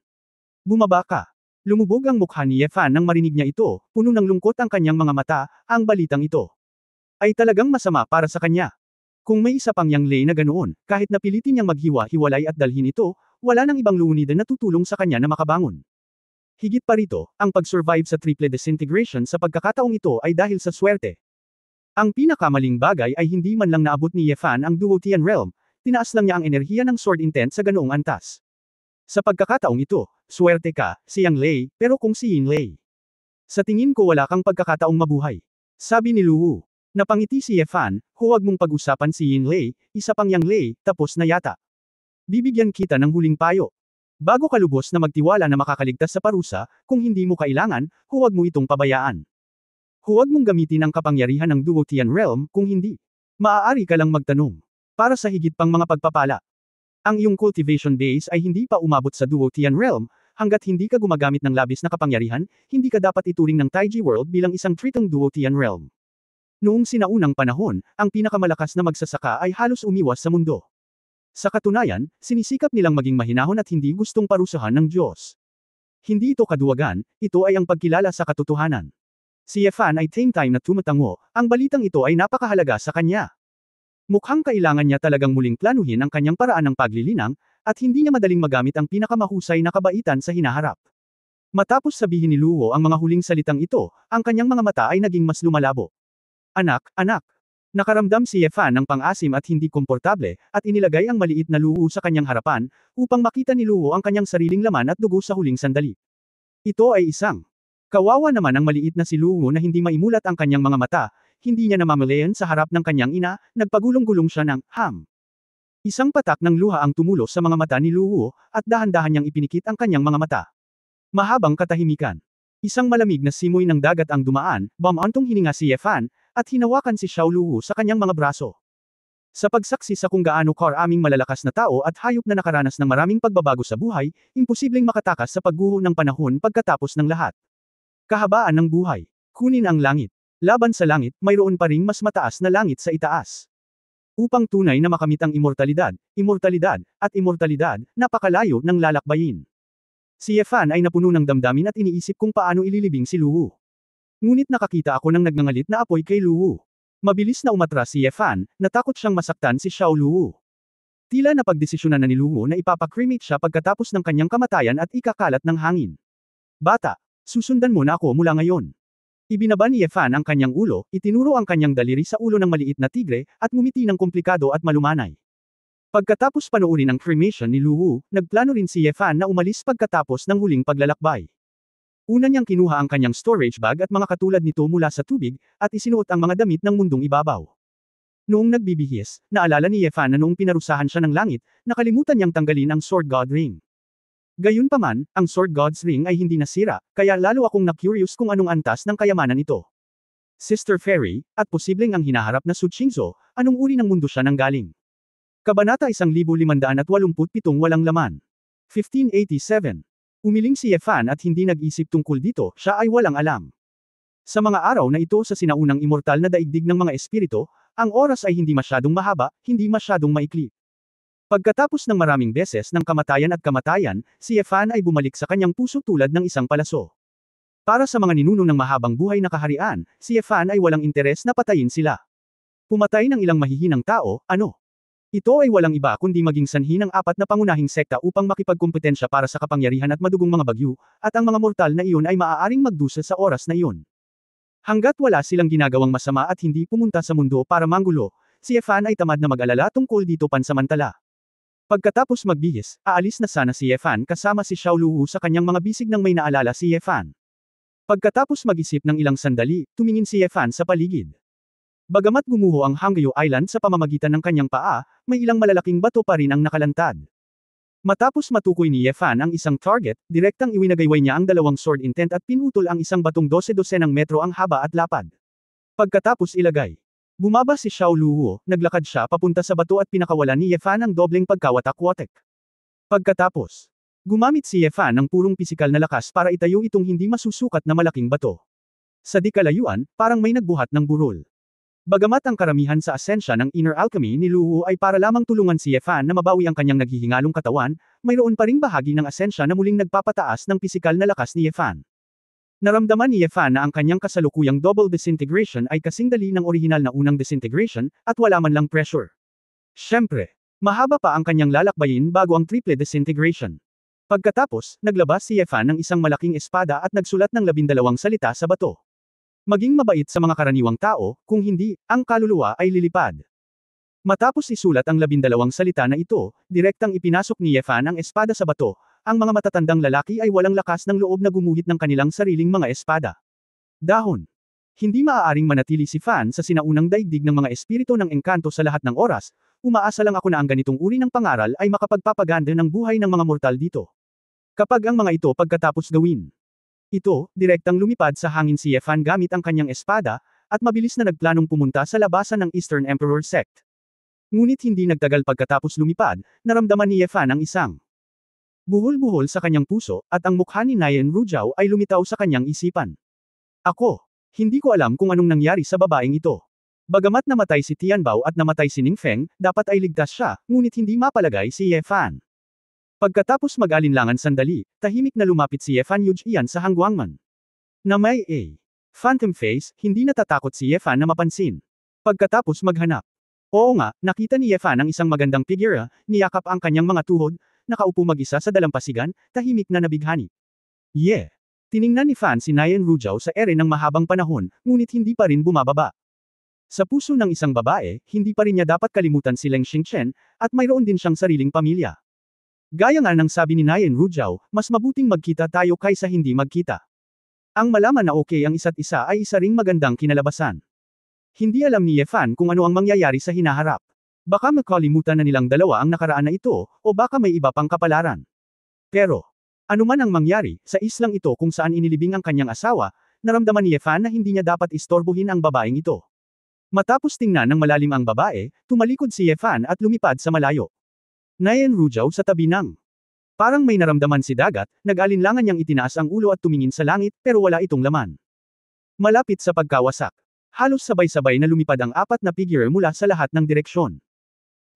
Speaker 1: Bumaba ka. Lumubog ang mukha ni Ye Fan nang marinig niya ito, puno ng lungkot ang kanyang mga mata, ang balitang ito ay talagang masama para sa kanya. Kung may isa pang Yang Lei na ganoon, kahit napilitin niyang maghiwa-hiwalay at dalhin ito, wala nang ibang luunida na tutulong sa kanya na makabangon. Higit pa rito, ang pag-survive sa triple disintegration sa pagkakataong ito ay dahil sa swerte. Ang pinakamaling bagay ay hindi man lang naabot ni Ye Fan ang Duotian Realm, tinaas lang niya ang enerhiya ng Sword Intent sa ganoong antas. Sa pagkakataong ito, swerte ka, si Yang Lei, pero kung si Yin Lei. Sa tingin ko wala kang pagkakataong mabuhay. Sabi ni Luwu. Napangiti si Ye Fan, huwag mong pag-usapan si Yin Lei, isa pang Yang Lei, tapos na yata. Bibigyan kita ng huling payo. Bago ka lubos na magtiwala na makakaligtas sa parusa, kung hindi mo kailangan, huwag mo itong pabayaan. Huwag mong gamitin ang kapangyarihan ng Duotian Realm, kung hindi. Maaari ka lang magtanong. Para sa higit pang mga pagpapala. Ang iyong cultivation base ay hindi pa umabot sa Duotian Realm, hanggat hindi ka gumagamit ng labis na kapangyarihan, hindi ka dapat ituring ng Taiji World bilang isang tritong Duotian Realm. Noong sinaunang panahon, ang pinakamalakas na magsasaka ay halos umiwas sa mundo. Sa katunayan, sinisikap nilang maging mahinahon at hindi gustong parusahan ng Diyos. Hindi ito kaduwagan, ito ay ang pagkilala sa katotohanan. Si Yefan ay same time na tumatango, ang balitang ito ay napakahalaga sa kanya. Mukhang kailangan niya talagang muling planuhin ang kanyang paraan ng paglilinang, at hindi niya madaling magamit ang pinakamahusay na kabaitan sa hinaharap. Matapos sabihin ni Luo ang mga huling salitang ito, ang kanyang mga mata ay naging mas lumalabo. Anak, anak. Nakaramdam si Yefan ng pang-asim at hindi komportable, at inilagay ang maliit na Luo sa kanyang harapan, upang makita ni Luo ang kanyang sariling laman at dugo sa huling sandali. Ito ay isang. Kawawa naman ang maliit na si Luo na hindi maimulat ang kanyang mga mata, hindi niya namamalayan sa harap ng kanyang ina, nagpagulong-gulong siya ng, ham. Isang patak ng luha ang tumulo sa mga mata ni Luo, at dahan-dahan niyang ipinikit ang kanyang mga mata. Mahabang katahimikan. Isang malamig na simoy ng dagat ang dumaan, bumantong hininga si Yefan, at hinawakan si Xiao Luo sa kanyang mga braso. Sa pagsaksi sa kung gaano karaming malalakas na tao at hayop na nakaranas ng maraming pagbabago sa buhay, imposibleng makatakas sa pagguho ng panahon pagkatapos ng lahat. Kahabaan ng buhay. Kunin ang langit. Laban sa langit, mayroon pa ring mas mataas na langit sa itaas. Upang tunay na makamit ang immortalidad, napakalayo ng lalakbayin. Si Yefan ay napuno ng damdamin at iniisip kung paano ililibing si Luo. Ngunit nakakita ako ng nagngangalit na apoy kay Luo. Mabilis na umatras si Yefan, natakot siyang masaktan si Xiao Luo. Tila napagdesisyonan na ni Luo na ipapakrimate siya pagkatapos ng kanyang kamatayan at ikakalat ng hangin. Bata, susundan mo na ako mula ngayon. Ibinaba ni Yefan ang kanyang ulo, itinuro ang kanyang daliri sa ulo ng maliit na tigre, at ngumiti ng komplikado at malumanay. Pagkatapos panoorin ang cremation ni Luo, nagplano rin si Yefan na umalis pagkatapos ng huling paglalakbay. Una niyang kinuha ang kanyang storage bag at mga katulad nito mula sa tubig, at isinuot ang mga damit ng mundong ibabaw. Noong nagbibihis, naalala ni Yefan na noong pinarusahan siya ng langit, nakalimutan niyang tanggalin ang Sword God Ring. Gayunpaman, ang Sword God's Ring ay hindi nasira, kaya lalo akong na-curious kung anong antas ng kayamanan ito. Sister Fairy, at posibleng ang hinaharap na Suchinzo, anong uri ng mundo siya nanggaling? Kabanata 1587 Walang laman. 1587. Umiling si Yefan at hindi nag-isip tungkol dito, siya ay walang alam. Sa mga araw na ito sa sinaunang immortal na daigdig ng mga espiritu, ang oras ay hindi masyadong mahaba, hindi masyadong maikli. Pagkatapos ng maraming beses ng kamatayan at kamatayan, si Yefan ay bumalik sa kanyang puso tulad ng isang palaso. Para sa mga ninuno ng mahabang buhay na kaharian, si Yefan ay walang interes na patayin sila. Pumatay ng ilang mahihinang tao, ano? Ito ay walang iba kundi maging sanhi ng apat na pangunahing sekta upang makipagkompetensya para sa kapangyarihan at madugong mga bagyo, at ang mga mortal na iyon ay maaaring magdusa sa oras na iyon. Hanggat wala silang ginagawang masama at hindi pumunta sa mundo para manggulo, si Yefan ay tamad na mag-alala tungkol dito pansamantala. Pagkatapos magbihis, aalis na sana si Yefan kasama si Xiao Luo sa kanyang mga bisig nang may naalala si Yefan. Pagkatapos mag-isip ng ilang sandali, tumingin si Yefan sa paligid. Bagamat gumuho ang Hangyo Island sa pamamagitan ng kanyang paa, may ilang malalaking bato pa rin ang nakalantad. Matapos matukoy ni Yefan ang isang target, direktang iwinagayway niya ang dalawang sword intent at pinutol ang isang batong 12-dosenang metro ang haba at lapad. Pagkatapos ilagay. Bumaba si Xiao Luo, naglakad siya papunta sa bato at pinakawalan ni Yefan ang dobleng pagkawatak-watek. Pagkatapos, gumamit si Yefan ng purong pisikal na lakas para itayo itong hindi masusukat na malaking bato. Sa di kalayuan, parang may nagbuhat ng burol. Bagamat ang karamihan sa asensya ng inner alchemy ni Luo ay para lamang tulungan si Yefan na mabawi ang kanyang naghihingalong katawan, mayroon pa ring bahagi ng asensya na muling nagpapataas ng pisikal na lakas ni Yefan. Naramdaman ni Yefan na ang kanyang kasalukuyang double disintegration ay kasing dali ng orihinal na unang disintegration, at wala man lang pressure. Siyempre, mahaba pa ang kanyang lalakbayin bago ang triple disintegration. Pagkatapos, naglabas si Yefan ng isang malaking espada at nagsulat ng 12 salita sa bato. Maging mabait sa mga karaniwang tao, kung hindi, ang kaluluwa ay lilipad. Matapos isulat ang 12 salita na ito, direktang ipinasok ni Yefan ang espada sa bato, ang mga matatandang lalaki ay walang lakas ng loob na gumuhit ng kanilang sariling mga espada. Dahon. Hindi maaaring manatili si Fan sa sinaunang daigdig ng mga espiritu ng engkanto sa lahat ng oras, umaasa lang ako na ang ganitong uri ng pangaral ay makapagpapaganda ng buhay ng mga mortal dito. Kapag ang mga ito pagkatapos gawin. Ito, direktang lumipad sa hangin si Yefan gamit ang kanyang espada, at mabilis na nagplanong pumunta sa labasan ng Eastern Emperor Sect. Ngunit hindi nagtagal pagkatapos lumipad, naramdaman ni Yefan ang isang buhol-buhol sa kanyang puso, at ang mukha ni Nayan Rujao ay lumitaw sa kanyang isipan. Ako, hindi ko alam kung anong nangyari sa babaeng ito. Bagamat namatay si Tianbao at namatay si Ningfeng, dapat ay ligtas siya, ngunit hindi mapalagay si Yefan. Pagkatapos mag-alinlangan sandali, tahimik na lumapit si Yefan Yujian sa hangguangman. Na may phantom face, hindi natatakot si Yefan na mapansin. Pagkatapos maghanap. Oo nga, nakita ni Yefan ang isang magandang figura, niyakap ang kanyang mga tuhod, nakaupo mag-isa sa dalampasigan, tahimik na nabighani. Tiningnan ni Fan si Nayan Rujao sa ere ng mahabang panahon, ngunit hindi pa rin bumababa. Sa puso ng isang babae, hindi pa rin niya dapat kalimutan si Leng Xingchen, at mayroon din siyang sariling pamilya. Gaya nga ng sabi ni Nayan Rujao, mas mabuting magkita tayo kaysa hindi magkita. Ang malaman na okay ang isa't isa ay isa ring magandang kinalabasan. Hindi alam ni Yefan kung ano ang mangyayari sa hinaharap. Baka makalimutan na nilang dalawa ang nakaraan na ito, o baka may iba pang kapalaran. Pero, ano man ang mangyari, sa islang ito kung saan inilibing ang kanyang asawa, naramdaman ni Yefan na hindi niya dapat istorbohin ang babaeng ito. Matapos tingnan ng malalim ang babae, tumalikod si Yefan at lumipad sa malayo. Nayan Rujao sa tabi ng. Parang may naramdaman si dagat, nag-alinlangan niyang itinaas ang ulo at tumingin sa langit, pero wala itong laman. Malapit sa pagkawasak. Halos sabay-sabay na lumipad ang apat na figure mula sa lahat ng direksyon.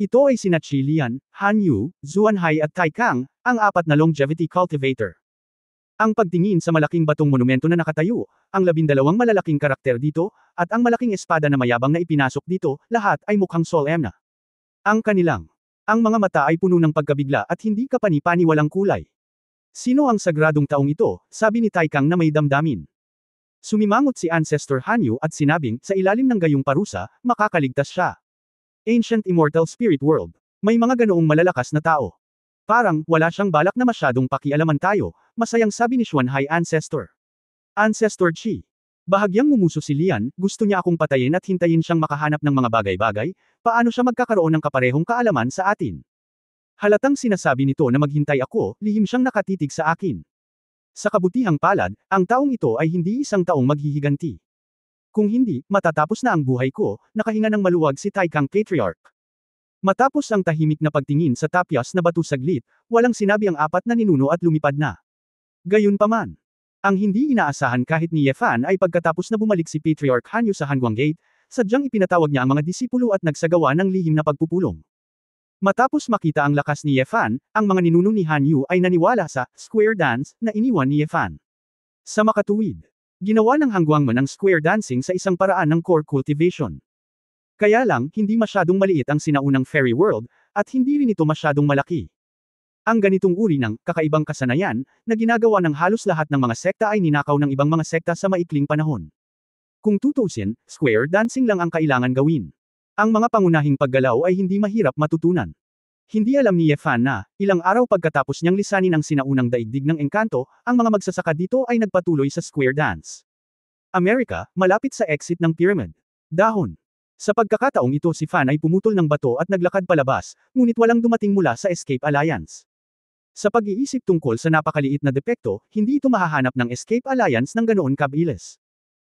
Speaker 1: Ito ay sina Qi Lian, Han Yu, Zuan Hai at Tai Kang, ang apat na longevity cultivator. Ang pagtingin sa malaking batong monumento na nakatayo, ang 12 malalaking karakter dito, at ang malaking espada na mayabang na ipinasok dito, lahat ay mukhang solemn na. Ang mga mata ay puno ng pagkabigla at hindi kapani-paniwalang kulay. Sino ang sagradong taong ito, sabi ni Tai Kang na may damdamin. Sumimangot si Ancestor Han Yu at sinabing, sa ilalim ng gayong parusa, makakaligtas siya. Ancient Immortal Spirit World. May mga ganoong malalakas na tao. Parang, wala siyang balak na masyadong pakialaman tayo, masayang sabi ni Xuan Hai Ancestor. Ancestor Qi. Bahagyang ngumuso si Lian, gusto niya akong patayin at hintayin siyang makahanap ng mga bagay-bagay, paano siya magkakaroon ng kaparehong kaalaman sa atin. Halatang sinasabi nito na maghintay ako, lihim siyang nakatitig sa akin. Sa kabutihang palad, ang taong ito ay hindi isang taong maghihiganti. Kung hindi, matatapos na ang buhay ko, nakahinga ng maluwag si Tai Kang Patriarch. Matapos ang tahimik na pagtingin sa tapyas na batu saglit, walang sinabi ang apat na ninuno at lumipad na. Gayunpaman, ang hindi inaasahan kahit ni Yefan ay pagkatapos na bumalik si Patriarch Han Yu sa Hanguang Gate, sadyang ipinatawag niya ang mga disipulo at nagsagawa ng lihim na pagpupulong. Matapos makita ang lakas ni Yefan, ang mga ninuno ni Han Yu ay naniwala sa square dance na iniwan ni Yefan. Sa makatuwid, ginawa ng Hangguangman ang square dancing sa isang paraan ng core cultivation. Kaya lang, hindi masyadong maliit ang sinaunang fairy world, at hindi rin ito masyadong malaki. Ang ganitong uri ng kakaibang kasanayan, na ginagawa ng halos lahat ng mga sekta ay ninakaw ng ibang mga sekta sa maikling panahon. Kung tutuusin, square dancing lang ang kailangan gawin. Ang mga pangunahing paggalaw ay hindi mahirap matutunan. Hindi alam ni Yefan na, ilang araw pagkatapos niyang lisanin ang sinaunang daigdig ng engkanto, ang mga magsasaka dito ay nagpatuloy sa square dance. Amerika, malapit sa exit ng pyramid. Dahon. Sa pagkakataong ito si Fan ay pumutol ng bato at naglakad palabas, ngunit walang dumating mula sa Escape Alliance. Sa pag-iisip tungkol sa napakaliit na depekto, hindi ito mahahanap ng Escape Alliance ng ganoon kabilis.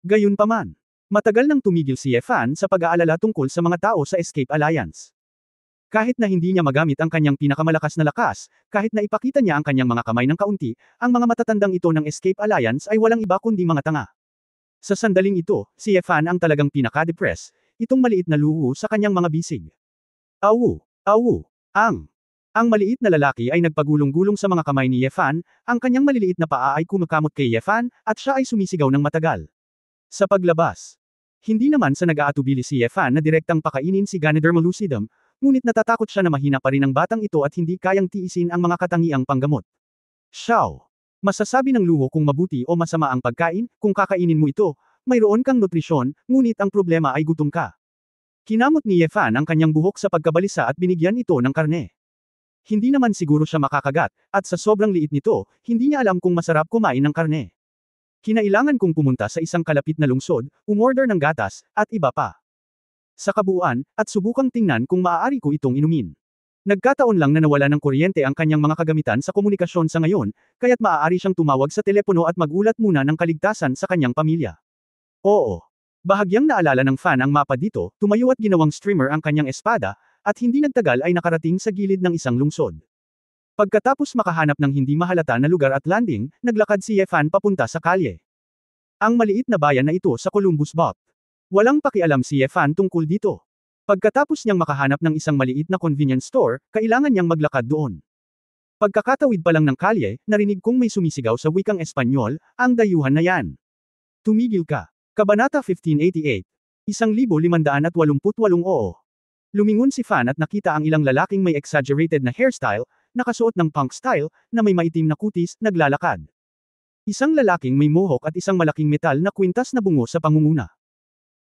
Speaker 1: Gayunpaman, matagal nang tumigil si Yefan sa pag-aalala tungkol sa mga tao sa Escape Alliance. Kahit na hindi niya magamit ang kanyang pinakamalakas na lakas, kahit na ipakita niya ang kanyang mga kamay ng kaunti, ang mga matatandang ito ng Escape Alliance ay walang iba kundi mga tanga. Sa sandaling ito, si Yefan ang talagang pinaka-depress, itong maliit na luho sa kanyang mga bisig. Awu! Awu! Ang maliit na lalaki ay nagpagulong-gulong sa mga kamay ni Yefan, ang kanyang maliliit na paa ay kumakamot kay Yefan, at siya ay sumisigaw ng matagal. Sa paglabas. Hindi naman sa nag-aatubili si Yefan na direktang pakainin si Ganoderma lucidum, ngunit natatakot siya na mahina pa rin ang batang ito at hindi kayang tiisin ang mga katangiang panggamot. Xiao! Masasabi ng luho kung mabuti o masama ang pagkain, kung kakainin mo ito, mayroon kang nutrisyon, ngunit ang problema ay gutom ka. Kinamot ni Yefan ang kanyang buhok sa pagkabalisa at binigyan ito ng karne. Hindi naman siguro siya makakagat, at sa sobrang liit nito, hindi niya alam kung masarap kumain ng karne. Kinailangan kong pumunta sa isang kalapit na lungsod, umorder ng gatas, at iba pa. Sa kabuuan, at subukang tingnan kung maaari ko itong inumin. Nagkataon lang na nawala ng kuryente ang kanyang mga kagamitan sa komunikasyon sa ngayon, kaya't maaari siyang tumawag sa telepono at magulat muna ng kaligtasan sa kanyang pamilya. Oo. Bahagyang naalala ng fan ang mapa dito, tumayo at ginawang streamer ang kanyang espada, at hindi nagtagal ay nakarating sa gilid ng isang lungsod. Pagkatapos makahanap ng hindi mahalata na lugar at landing, naglakad si Yefan papunta sa kalye. Ang maliit na bayan na ito sa Columbus Bot. Walang pakialam si Yefan tungkol dito. Pagkatapos niyang makahanap ng isang maliit na convenience store, kailangan niyang maglakad doon. Pagkakatawid pa lang ng kalye, narinig kong may sumisigaw sa wikang Espanyol, ang dayuhan na yan. Tumigil ka. Kabanata 1588. 1588 oo. Lumingon si Fan at nakita ang ilang lalaking may exaggerated na hairstyle, nakasuot ng punk style, na may maitim na kutis, naglalakad. Isang lalaking may mohawk at isang malaking metal na kwintas na bungo sa pangunguna.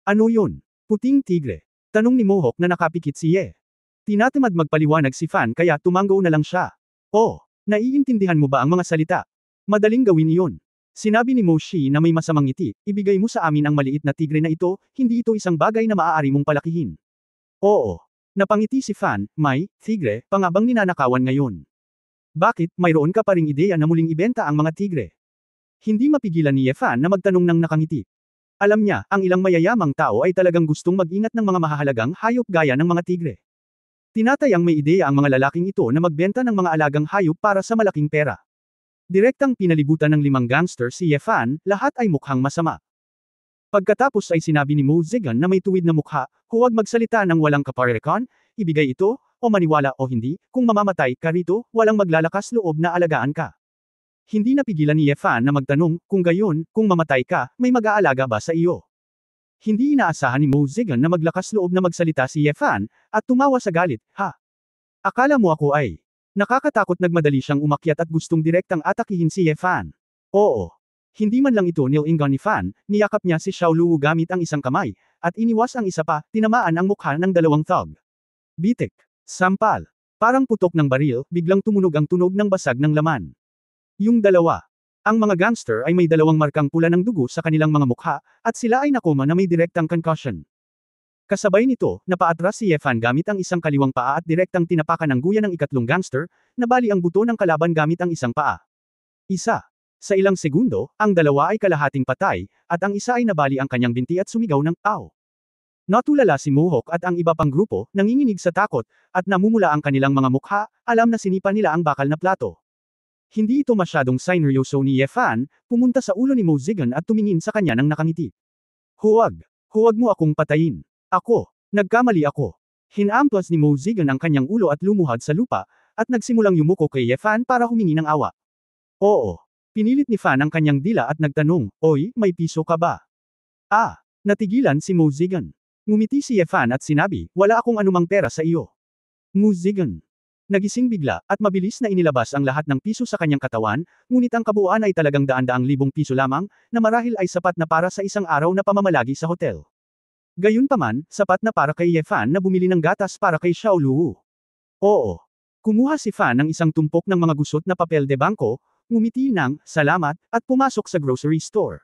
Speaker 1: Ano yun? Puting tigre. Tanong ni Mohawk na nakapikit si Ye. Tinatamad magpaliwanag si Fan kaya tumanggaw na lang siya. Oh, naiintindihan mo ba ang mga salita? Madaling gawin iyon. Sinabi ni Mo Shi na may masamang ngiti, ibigay mo sa amin ang maliit na tigre na ito, hindi ito isang bagay na maaari mong palakihin. Oo. Napangiti si Fan, may, tigre, pangabang ninanakawan ngayon. Bakit, mayroon ka pa ring ideya na muling ibenta ang mga tigre? Hindi mapigilan ni Ye Fan na magtanong ng nakangiti. Alam niya, ang ilang mayayamang tao ay talagang gustong mag-ingat ng mga mahahalagang hayop gaya ng mga tigre. Tinatayang may ideya ang mga lalaking ito na magbenta ng mga alagang hayop para sa malaking pera. Direktang pinalibutan ng 5 gangster si Yefan, lahat ay mukhang masama. Pagkatapos ay sinabi ni Mo Zigan na may tuwid na mukha, huwag magsalita ng walang kaparerekon, ibigay ito, o maniwala o hindi, kung mamamatay ka rito, walang maglalakas loob na alagaan ka. Hindi napigilan ni Yefan na magtanong, kung gayon, kung mamatay ka, may mag-aalaga ba sa iyo? Hindi inaasahan ni Mo Zigan na maglakas loob na magsalita si Yefan, at tumawa sa galit, ha? Akala mo ako ay? Nakakatakot nagmadali siyang umakyat at gustong direktang atakihin si Yefan. Oo. Hindi man lang ito nilingan ni Fan, niyakap niya si Xiao Luwu gamit ang isang kamay, at iniwas ang isa pa, tinamaan ang mukha ng 2 thug. Bitik. Sampal. Parang putok ng baril, biglang tumunog ang tunog ng basag ng laman. Yung dalawa. Ang mga gangster ay may 2 markang pula ng dugo sa kanilang mga mukha, at sila ay nakoma na may direktang concussion. Kasabay nito, napaatras si Yefan gamit ang isang kaliwang paa at direktang tinapakan ang guya ng ikatlong gangster, nabali ang buto ng kalaban gamit ang isang paa. Isa. Sa ilang segundo, ang dalawa ay kalahating patay, at ang isa ay nabali ang kanyang binti at sumigaw ng, "Aw!" Natulala si Mohawk at ang iba pang grupo, nanginginig sa takot, at namumula ang kanilang mga mukha, alam na sinipa nila ang bakal na plato. Hindi ito masyadong sineryoso ni Yefan, pumunta sa ulo ni Mo Zigan at tumingin sa kanya ng nakangiti. Huwag. Huwag mo akong patayin. Ako. Nagkamali ako. Hinamplas ni Mo Zigan ang kanyang ulo at lumuhad sa lupa, at nagsimulang yumuko kay Yefan para humingi ng awa. Oo. Pinilit ni Fan ang kanyang dila at nagtanong, "Oy, may piso ka ba?" Ah. Natigilan si Mo Zigan. Ngumiti si Yefan at sinabi, "Wala akong anumang pera sa iyo." Mo Zigan. Nagising bigla, at mabilis na inilabas ang lahat ng piso sa kanyang katawan, ngunit ang kabuuan ay talagang daan-daang libong piso lamang, na marahil ay sapat na para sa isang araw na pamamalagi sa hotel. Gayunpaman, sapat na para kay Yefan na bumili ng gatas para kay Xiao Luwu. Oo. Kumuha si Fan ng isang tumpok ng mga gusot na papel de bangko, ngumiti ng, "Salamat," at pumasok sa grocery store.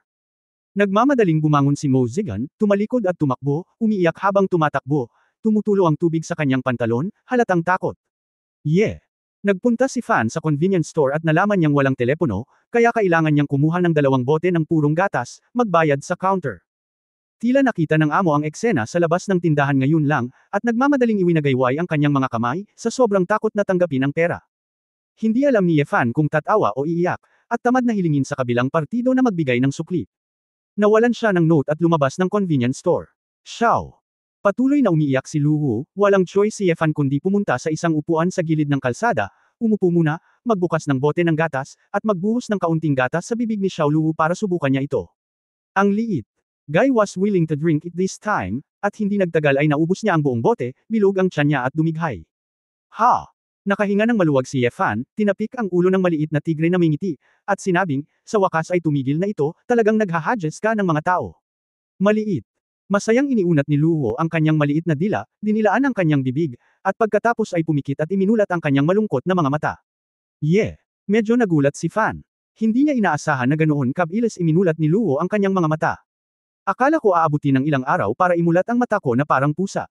Speaker 1: Nagmamadaling bumangon si Mo Zigan, tumalikod at tumakbo, umiiyak habang tumatakbo, tumutulo ang tubig sa kanyang pantalon, halatang takot. Yeah. Nagpunta si Fan sa convenience store at nalaman niyang walang telepono, kaya kailangan niyang kumuha ng 2 bote ng purong gatas, magbayad sa counter. Tila nakita ng amo ang eksena sa labas ng tindahan ngayon lang, at nagmamadaling iwinagayway ang kanyang mga kamay, sa sobrang takot na tanggapin ang pera. Hindi alam ni Yefan kung tatawa o iiyak, at tamad na hilingin sa kabilang partido na magbigay ng sukli. Nawalan siya ng note at lumabas ng convenience store. Xiao. Patuloy na umiiyak si Luwu, walang choice si Yefan kundi pumunta sa isang upuan sa gilid ng kalsada, umupo muna, magbukas ng bote ng gatas, at magbuhos ng kaunting gatas sa bibig ni Xiao Luwu para subukan niya ito. Ang liit. Guy was willing to drink it this time, at hindi nagtagal ay naubos niya ang buong bote, bilog ang tiyan niya at dumighay. Ha! Nakahinga ng maluwag si Yefan, tinapik ang ulo ng maliit na tigre na may ngiti, at sinabing, sa wakas ay tumigil na ito, talagang naghahadges ka ng mga tao. Maliit. Masayang iniunat ni Luwo ang kanyang maliit na dila, dinilaan ang kanyang bibig, at pagkatapos ay pumikit at iminulat ang kanyang malungkot na mga mata. Yeah. Medyo nagulat si Fan. Hindi niya inaasahan na ganoon kabilis iminulat ni Luwo ang kanyang mga mata. Akala ko aabutin ng ilang araw para imulat ang mata ko na parang pusa.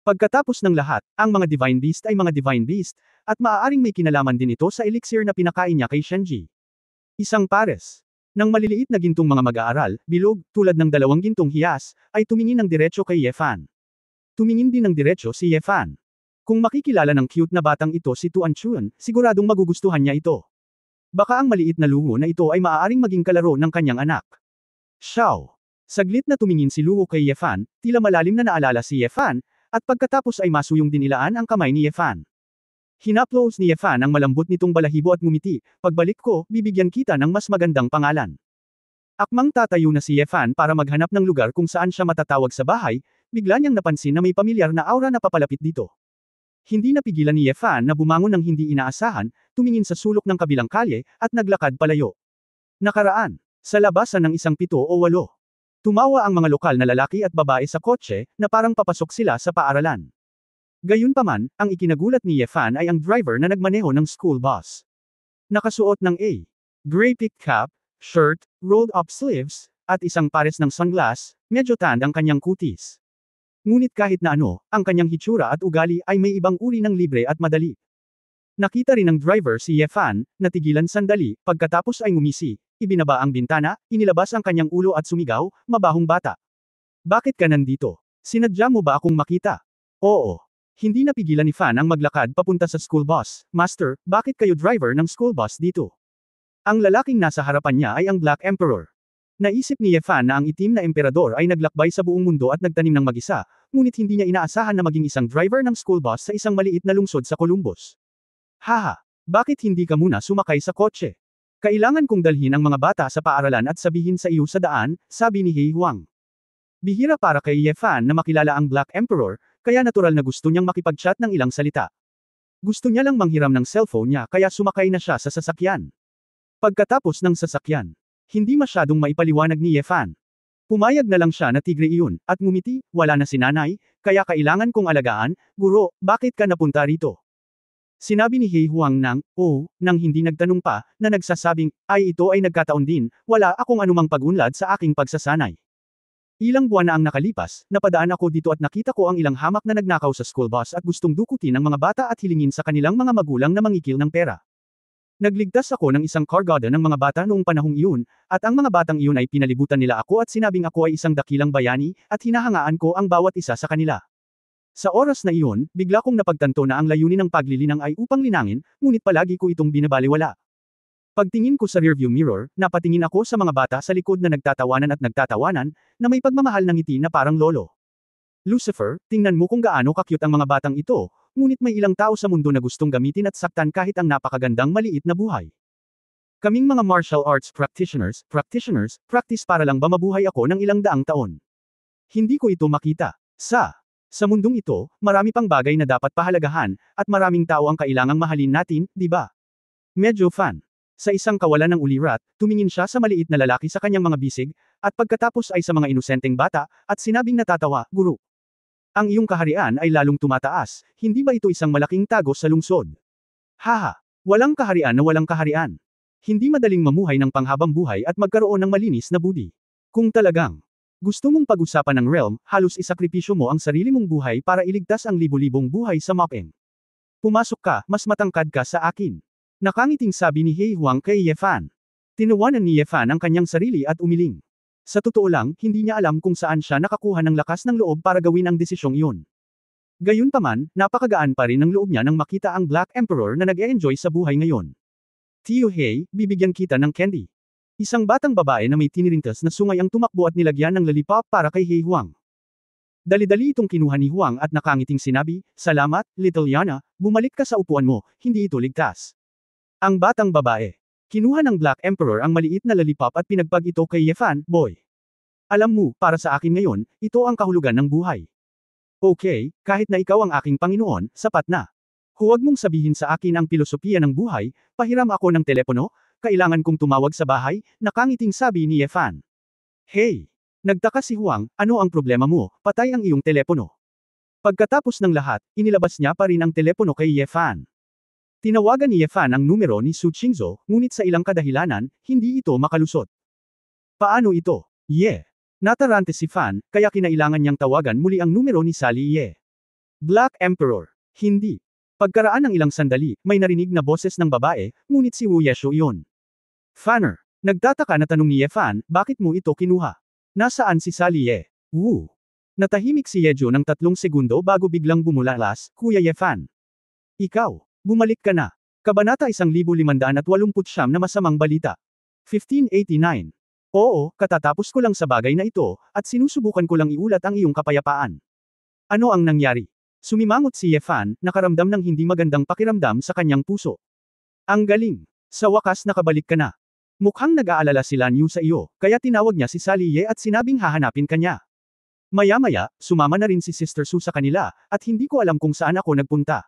Speaker 1: Pagkatapos ng lahat, ang mga Divine Beast ay mga Divine Beast, at maaaring may kinalaman din ito sa elixir na pinakain niya kay Shenji. Isang pares ng maliliit na gintong mga mag-aaral, bilog, tulad ng dalawang gintong hiyas, ay tumingin ng diretso kay Ye Fan. Tumingin din ng diretso si Ye Fan. Kung makikilala ng cute na batang ito si Tuan Chun, siguradong magugustuhan niya ito. Baka ang maliit na luho na ito ay maaaring maging kalaro ng kanyang anak. Xiao. Saglit na tumingin si Luo kay Ye Fan, tila malalim na naalala si Ye Fan, at pagkatapos ay masuyong dinilaan ang kamay ni Ye Fan. Hinaplos ni Ye Fan ang malambot nitong balahibo at ngumiti, pagbalik ko, bibigyan kita ng mas magandang pangalan. Akmang tatayo na si Ye Fan para maghanap ng lugar kung saan siya matatawag sa bahay, bigla niyang napansin na may pamilyar na aura na papalapit dito. Hindi napigilan ni Ye Fan na bumangon ng hindi inaasahan, tumingin sa sulok ng kabilang kalye, at naglakad palayo. Nakaraan, sa labasan ng 7 o 8. Tumawa ang mga lokal na lalaki at babae sa kotse, na parang papasok sila sa paaralan. Gayunpaman, ang ikinagulat ni Ye Fan ay ang driver na nagmaneho ng school bus. Nakasuot ng gray peak cap, shirt, rolled up sleeves, at isang pares ng sunglass, medyo tan ang kanyang kutis. Ngunit kahit na ano, ang kanyang hitsura at ugali ay may ibang uri ng libre at madali. Nakita rin ng driver si Ye Fan, natigilan sandali, pagkatapos ay ngumisi, ibinaba ang bintana, inilabas ang kanyang ulo at sumigaw, "Mabahong bata. Bakit ka nandito? Sinadya mo ba akong makita?" Oo. Hindi napigilan ni Fan ang maglakad papunta sa school bus. "Master, bakit kayo driver ng school bus dito?" Ang lalaking nasa harapan niya ay ang Black Emperor. Naisip ni Ye Fan na ang itim na emperador ay naglakbay sa buong mundo at nagtanim ng mag-isa, ngunit hindi niya inaasahan na maging isang driver ng school bus sa isang maliit na lungsod sa Columbus. "Haha, bakit hindi ka muna sumakay sa kotse? Kailangan kong dalhin ang mga bata sa paaralan at sabihin sa iyo sa daan," sabi ni Hei Huang. Bihira para kay Ye Fan na makilala ang Black Emperor, kaya natural na gusto niyang makipag-chat ng ilang salita. Gusto niya lang manghiram ng cellphone niya kaya sumakay na siya sa sasakyan. Pagkatapos ng sasakyan, hindi masyadong maipaliwanag ni Ye Fan. Pumayag na lang siya na tigre iyon, at ngumiti, "Wala na si nanay, kaya kailangan kong alagaan, guro, bakit ka napunta rito?" Sinabi ni Hei Huang nang hindi nagtanong pa, na nagsasabing, "Ay ito ay nagkataon din, wala akong anumang pag-unlad sa aking pagsasanay. Ilang buwan na ang nakalipas, napadaan ako dito at nakita ko ang ilang hamak na nagnakaw sa school bus at gustong dukutin ng mga bata at hilingin sa kanilang mga magulang na mangikil ng pera. Nagligtas ako ng isang kargada ng mga bata noong panahong iyon, at ang mga batang iyon ay pinalibutan nila ako at sinabing ako ay isang dakilang bayani, at hinahangaan ko ang bawat isa sa kanila. Sa oras na iyon, bigla kong napagtanto na ang layunin ng paglilinang ay upang linangin, ngunit palagi ko itong binabaliwala. Pagtingin ko sa rearview mirror, napatingin ako sa mga bata sa likod na nagtatawanan, na may pagmamahal ng ngiti na parang lolo. "Lucifer, tingnan mo kung gaano ka-cute ang mga batang ito, ngunit may ilang tao sa mundo na gustong gamitin at saktan kahit ang napakagandang maliit na buhay. Kaming mga martial arts practitioners, practice para lang ba mabuhay ako ng ilang daang taon. Hindi ko ito makita. Sa mundong ito, marami pang bagay na dapat pahalagahan, at maraming tao ang kailangang mahalin natin, di ba?" Medyo fan. Sa isang kawalan ng ulirat, tumingin siya sa maliit na lalaki sa kanyang mga bisig, at pagkatapos ay sa mga inosenteng bata, at sinabing natatawa, "Guro. Ang iyong kaharian ay lalong tumataas, hindi ba ito isang malaking tagos sa lungsod? Haha, walang kaharian na walang kaharian. Hindi madaling mamuhay ng panghabang buhay at magkaroon ng malinis na budi. Kung talagang gusto mong pag-usapan ng realm, halos isakripisyo mo ang sarili mong buhay para iligtas ang libo-libong buhay sa Mopeng. Pumasok ka, mas matangkad ka sa akin." Nakangiting sabi ni Hei Huang kay Ye Fan. Tinawanan ni Ye Fan ang kanyang sarili at umiling. Sa totoo lang, hindi niya alam kung saan siya nakakuha ng lakas ng loob para gawin ang desisyong iyon. Gayunpaman, napakagaan pa rin ng loob niya nang makita ang Black Emperor na nag-e-enjoy sa buhay ngayon. "Tio Hei, bibigyan kita ng candy." Isang batang babae na may tinirintas na sungay ang tumakbo at nilagyan ng lollipop para kay Hei Huang. Dali-dali itong kinuha ni Huang at nakangiting sinabi, "Salamat, Little Yana, bumalik ka sa upuan mo, hindi ito ligtas." Ang batang babae. Kinuha ng Black Emperor ang maliit na lollipop at pinagpag ito kay Ye Fan, "Boy. Alam mo, para sa akin ngayon, ito ang kahulugan ng buhay. Okay, kahit na ikaw ang aking Panginoon, sapat na. Huwag mong sabihin sa akin ang pilosopiya ng buhay, pahiram ako ng telepono, kailangan kong tumawag sa bahay," nakangiting sabi ni Ye Fan. "Hey!" Nagtaka si Huang, "Ano ang problema mo, patay ang iyong telepono." Pagkatapos ng lahat, inilabas niya pa rin ang telepono kay Ye Fan. Tinawagan ni Ye Fan ang numero ni Su Qingzhou, ngunit sa ilang kadahilanan, hindi ito makalusot. Paano ito? Natarante si Fan, kaya kinailangan niyang tawagan muli ang numero ni Sally Ye. Black Emperor. Hindi. Pagkaraan ng ilang sandali, may narinig na boses ng babae, ngunit si Wu Yeshu iyon. Fanner. Nagtataka na tanong ni Ye Fan, bakit mo ito kinuha? Nasaan si Sally Ye? Wu. Natahimik si Yejo ng 3 segundo bago biglang bumulalas, Kuya Ye Fan. Ikaw. Bumalik ka na. Kabanata 1589 na masamang balita. 1589. Oo, katatapos ko lang sa bagay na ito, at sinusubukan ko lang iulat ang iyong kapayapaan. Ano ang nangyari? Sumimangot si Ye Fan, nakaramdam ng hindi magandang pakiramdam sa kanyang puso. Ang galing. Sa wakas nakabalik ka na. Mukhang nag-aalala si Lan Yu sa iyo, kaya tinawag niya si Sally Ye at sinabing hahanapin ka niya. Maya-maya, sumama na rin si Sister Su sa kanila, at hindi ko alam kung saan ako nagpunta.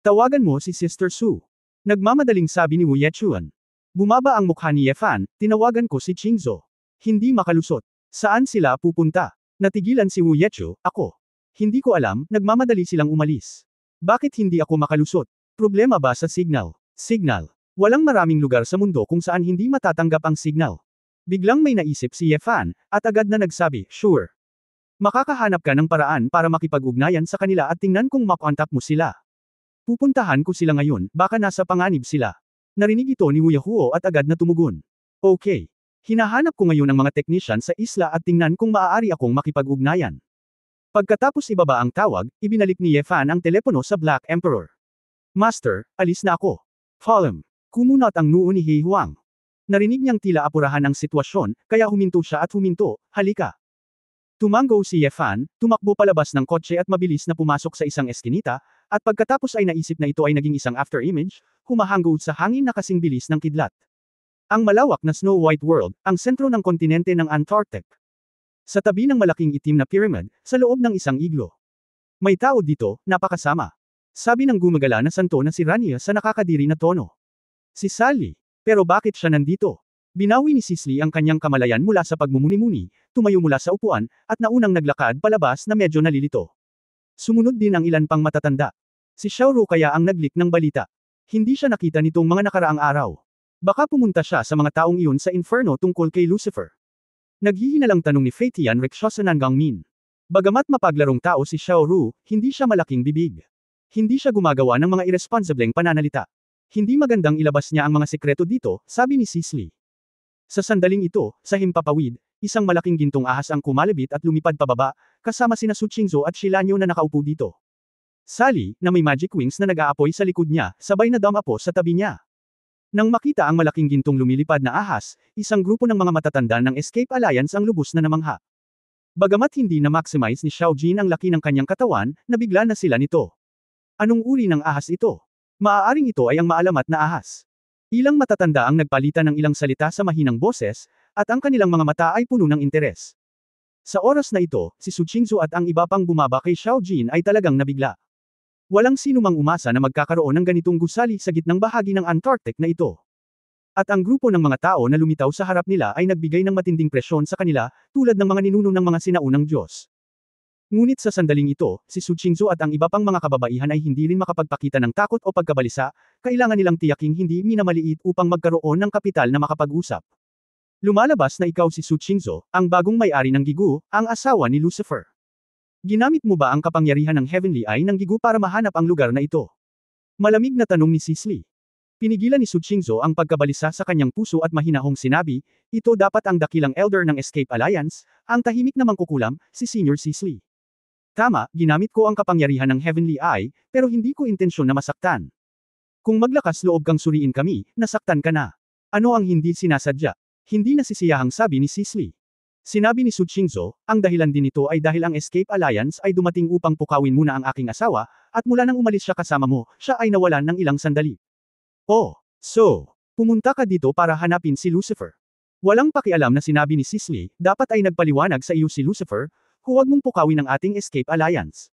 Speaker 1: Tawagan mo si Sister Su. Nagmamadaling sabi ni Wu Yechuan. Bumaba ang mukha ni Ye Fan, tinawagan ko si Qingzo. Hindi makalusot. Saan sila pupunta? Natigilan si Wu Yechu, ako. Hindi ko alam, nagmamadali silang umalis. Bakit hindi ako makalusot? Problema ba sa signal? Signal. Walang maraming lugar sa mundo kung saan hindi matatanggap ang signal. Biglang may naisip si Ye Fan, at agad na nagsabi, sure. Makakahanap ka ng paraan para makipag-ugnayan sa kanila at tingnan kung makontak mo sila. Pupuntahan ko sila ngayon, baka nasa panganib sila. Narinig ito ni Wu Yahuo at agad na tumugon. Okay. Hinahanap ko ngayon ang mga technician sa isla at tingnan kung maaari akong makipag-ugnayan. Pagkatapos ibaba ang tawag, ibinalik ni Ye Fan ang telepono sa Black Emperor. Master, alis na ako. Follow. Kumunot ang noo ni He Huang. Narinig niyang tila apurahan ang sitwasyon, kaya huminto siya at huminto, halika. Tumango si Ye Fan, tumakbo palabas ng kotse at mabilis na pumasok sa isang eskinita, at pagkatapos ay naisip na ito ay naging isang after-image, humahanggo sa hangin na kasing bilis ng kidlat. Ang malawak na Snow White World, ang sentro ng kontinente ng Antarctic. Sa tabi ng malaking itim na pyramid, sa loob ng isang iglo. May tao dito, napakasama. Sabi ng gumagala na santo na si Rania sa nakakadiri na tono. Si Sally. Pero bakit siya nandito? Binawi ni Sisley ang kanyang kamalayan mula sa pagmumuni-muni, tumayo mula sa upuan, at naunang naglakad palabas na medyo nalilito. Sumunod din ang ilan pang matatanda. Si Xiaoru kaya ang naglik ng balita. Hindi siya nakita nitong mga nakaraang araw. Baka pumunta siya sa mga taong iyon sa inferno tungkol kay Lucifer. Naghihinalang tanong ni Fei Tian Rickshaw sa Nangang Min. Bagamat mapaglarong tao si Xiaoru, hindi siya malaking bibig. Hindi siya gumagawa ng mga irresponsibleng pananalita. Hindi magandang ilabas niya ang mga sekreto dito, sabi ni Sisley. Sa sandaling ito, sa himpapawid, isang malaking gintong ahas ang kumalabit at lumipad pababa, kasama sina Su Qingzo at Shilanyo na nakaupo dito. Sally, na may magic wings na nag-aapoy sa likod niya, sabay na damapo sa tabi niya. Nang makita ang malaking gintong lumilipad na ahas, isang grupo ng mga matatanda ng Escape Alliance ang lubos na namangha. Bagamat hindi na-maximize ni Xiao Jin ang laki ng kanyang katawan, nabigla na sila nito. Anong uri ng ahas ito? Maaaring ito ay ang maalamat na ahas. Ilang matatanda ang nagpalitan ng ilang salita sa mahinang boses, at ang kanilang mga mata ay puno ng interes. Sa oras na ito, si Su Qingzu at ang iba pang bumaba kay Xiao Jin ay talagang nabigla. Walang sinumang umasa na magkakaroon ng ganitong gusali sa gitnang bahagi ng Antarctic na ito. At ang grupo ng mga tao na lumitaw sa harap nila ay nagbigay ng matinding presyon sa kanila, tulad ng mga ninuno ng mga sinaunang Diyos. Ngunit sa sandaling ito, si Su Qingzu at ang iba pang mga kababaihan ay hindi rin makapagpakita ng takot o pagkabalisa, kailangan nilang tiyaking hindi minamaliit upang magkaroon ng kapital na makapag-usap. Lumalabas na ikaw si Su Qingzu, ang bagong may-ari ng Gigu, ang asawa ni Lucifer. Ginamit mo ba ang kapangyarihan ng Heavenly Eye ng Gigu para mahanap ang lugar na ito? Malamig na tanong ni Sisley. Pinigilan ni Su Qingzu ang pagkabalisa sa kanyang puso at mahinahong sinabi, ito dapat ang dakilang elder ng Escape Alliance, ang tahimik na mangkukulam, si Senior Sisley. Tama, ginamit ko ang kapangyarihan ng Heavenly Eye, pero hindi ko intensyon na masaktan. Kung maglakas loob kang suriin kami, nasaktan ka na. Ano ang hindi sinasadya? Hindi nasisiyahang sabi ni Sisley. Sinabi ni Su Qingzu, ang dahilan din nito ay dahil ang Escape Alliance ay dumating upang pukawin muna ang aking asawa, at mula nang umalis siya kasama mo, siya ay nawalan ng ilang sandali. Oh, so, pumunta ka dito para hanapin si Lucifer. Walang pakialam na sinabi ni Sisley, dapat ay nagpaliwanag sa iyo si Lucifer, huwag mong pukawin ang ating Escape Alliance.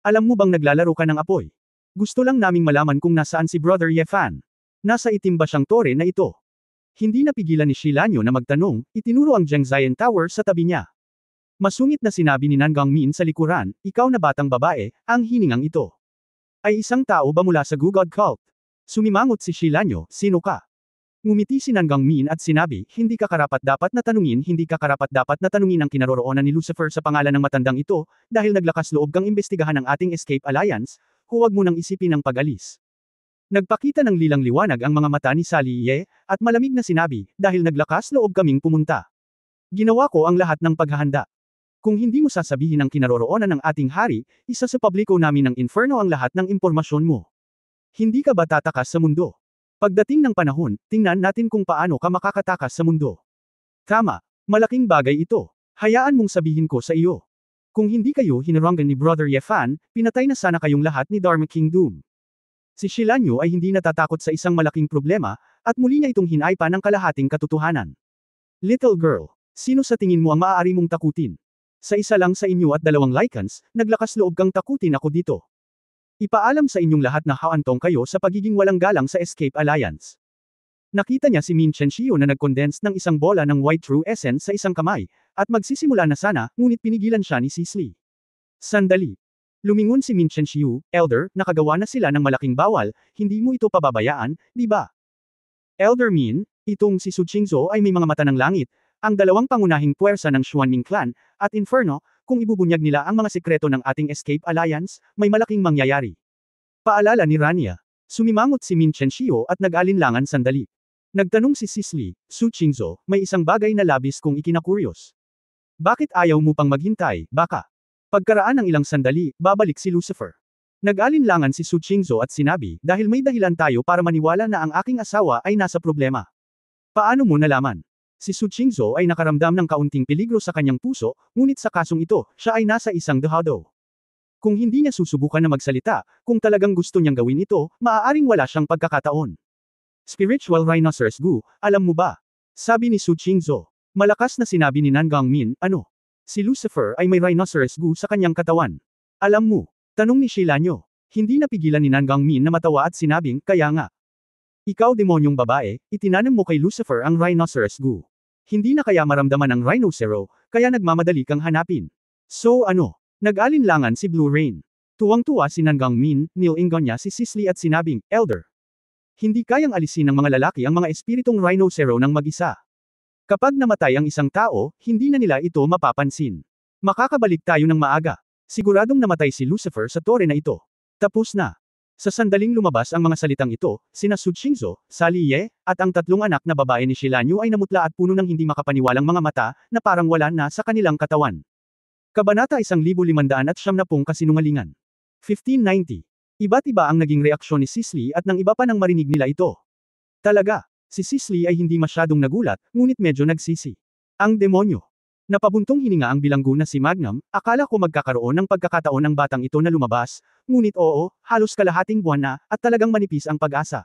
Speaker 1: Alam mo bang naglalaro ka ng apoy? Gusto lang naming malaman kung nasaan si Brother Ye Fan. Nasa itim ba siyang tore na ito? Hindi napigilan ni Shilanyo na magtanong, itinuro ang Zhengzhien Tower sa tabi niya. Masungit na sinabi ni Nangang Min sa likuran, ikaw na batang babae, ang hiningang ito. Ay isang tao ba mula sa Gugod Cult? Sumimangot si Shilanyo, sino ka? Ngumiti si Nan Gangmin at sinabi, hindi ka karapat-dapat na tanungin ang kinaroroonan ni Lucifer sa pangalan ng matandang ito, dahil naglakas loob kang imbestigahan ang ating escape alliance, huwag mo nang isipin ang pag-alis. Nagpakita ng lilang liwanag ang mga mata ni Sally Ye, at malamig na sinabi, dahil naglakas loob kaming pumunta. Ginawa ko ang lahat ng paghahanda. Kung hindi mo sasabihin ang kinaroroonan ng ating hari, isa sa publiko namin ng inferno ang lahat ng impormasyon mo. Hindi ka ba tatakas sa mundo? Pagdating ng panahon, tingnan natin kung paano ka makakatakas sa mundo. Tama, malaking bagay ito. Hayaan mong sabihin ko sa iyo. Kung hindi kayo hinaranggan ni Brother Yefan, pinatay na sana kayong lahat ni Dharma Kingdom. Si Shilanyo ay hindi natatakot sa isang malaking problema, at muli niya itong hinaypa ng kalahating katotohanan. Little girl, sino sa tingin mo ang maaari mong takutin? Sa isa lang sa inyo at 2 Lycans, naglakas loob kang takutin ako dito. Ipaalam sa inyong lahat na haantong kayo sa pagiging walang galang sa Escape Alliance. Nakita niya si Min Chenshio na nag-condense ng isang bola ng White True Essence sa isang kamay, at magsisimula na sana, ngunit pinigilan siya ni Sisley. Sandali. Lumingon si Min Chenshio, Elder, nakagawa na sila ng malaking bawal, hindi mo ito pababayaan, di ba? Elder Min, itong si Su Qingzhou ay may mga mata ng langit, ang 2 pangunahing puwersa ng Xuanming Clan, at Inferno, kung ibubunyag nila ang mga sekreto ng ating Escape Alliance, may malaking mangyayari. Paalala ni Rania. Sumimangot si Min Chenshio at nag-alinlangan sandali. Nagtanong si Sisley, Su Qingzhou, may isang bagay na labis kong ikinakuryos. Bakit ayaw mo pang maghintay, baka? Pagkaraan ng ilang sandali, babalik si Lucifer. Nag-alinlangan si Su Qingzhou at sinabi, dahil may dahilan tayo para maniwala na ang aking asawa ay nasa problema. Paano mo nalaman? Si Su Qingzhou ay nakaramdam ng kaunting peligro sa kanyang puso, ngunit sa kasong ito, siya ay nasa isang dehado. Kung hindi niya susubukan na magsalita, kung talagang gusto niyang gawin ito, maaaring wala siyang pagkakataon. Spiritual Rhinoceros Gu, alam mo ba? Sabi ni Su Qingzhou. Malakas na sinabi ni Nan Gangmin, ano? Si Lucifer ay may Rhinoceros Gu sa kanyang katawan. Alam mo? Tanong ni Shilanyo. Hindi napigilan ni Nan Gangmin na matawa at sinabing, kaya nga. Ikaw demonyong babae, itinanam mo kay Lucifer ang Rhinoceros Gu. Hindi na kaya maramdaman ang Rhinocero, kaya nagmamadali kang hanapin. So ano? Nag-alinlangan si Blue Rain. Tuwang-tuwa si Nan Gangmin, nilingon niya si Sisley at sinabing, Elder. Hindi kayang alisin ng mga lalaki ang mga espiritong Rhinocero ng mag-isa. Kapag namatay ang isang tao, hindi na nila ito mapapansin. Makakabalik tayo ng maaga. Siguradong namatay si Lucifer sa tore na ito. Tapos na. Sa sandaling lumabas ang mga salitang ito, sina Su Qingzhou, Sally Ye, at ang 3 anak na babae ni Shilanyo ay namutla at puno ng hindi makapaniwalang mga mata, na parang wala na sa kanilang katawan. Kabanata 1570 Kasinungalingan. 1590. Iba't iba ang naging reaksyon ni Sisley at ng iba pa nang marinig nila ito. Talaga, si Sisley ay hindi masyadong nagulat, ngunit medyo nagsisi. Ang demonyo. Napabuntong hininga ang bilanggo na si Magnum, akala ko magkakaroon ng pagkakataon ang batang ito na lumabas, ngunit oo, halos kalahating buwan na, at talagang manipis ang pag-asa.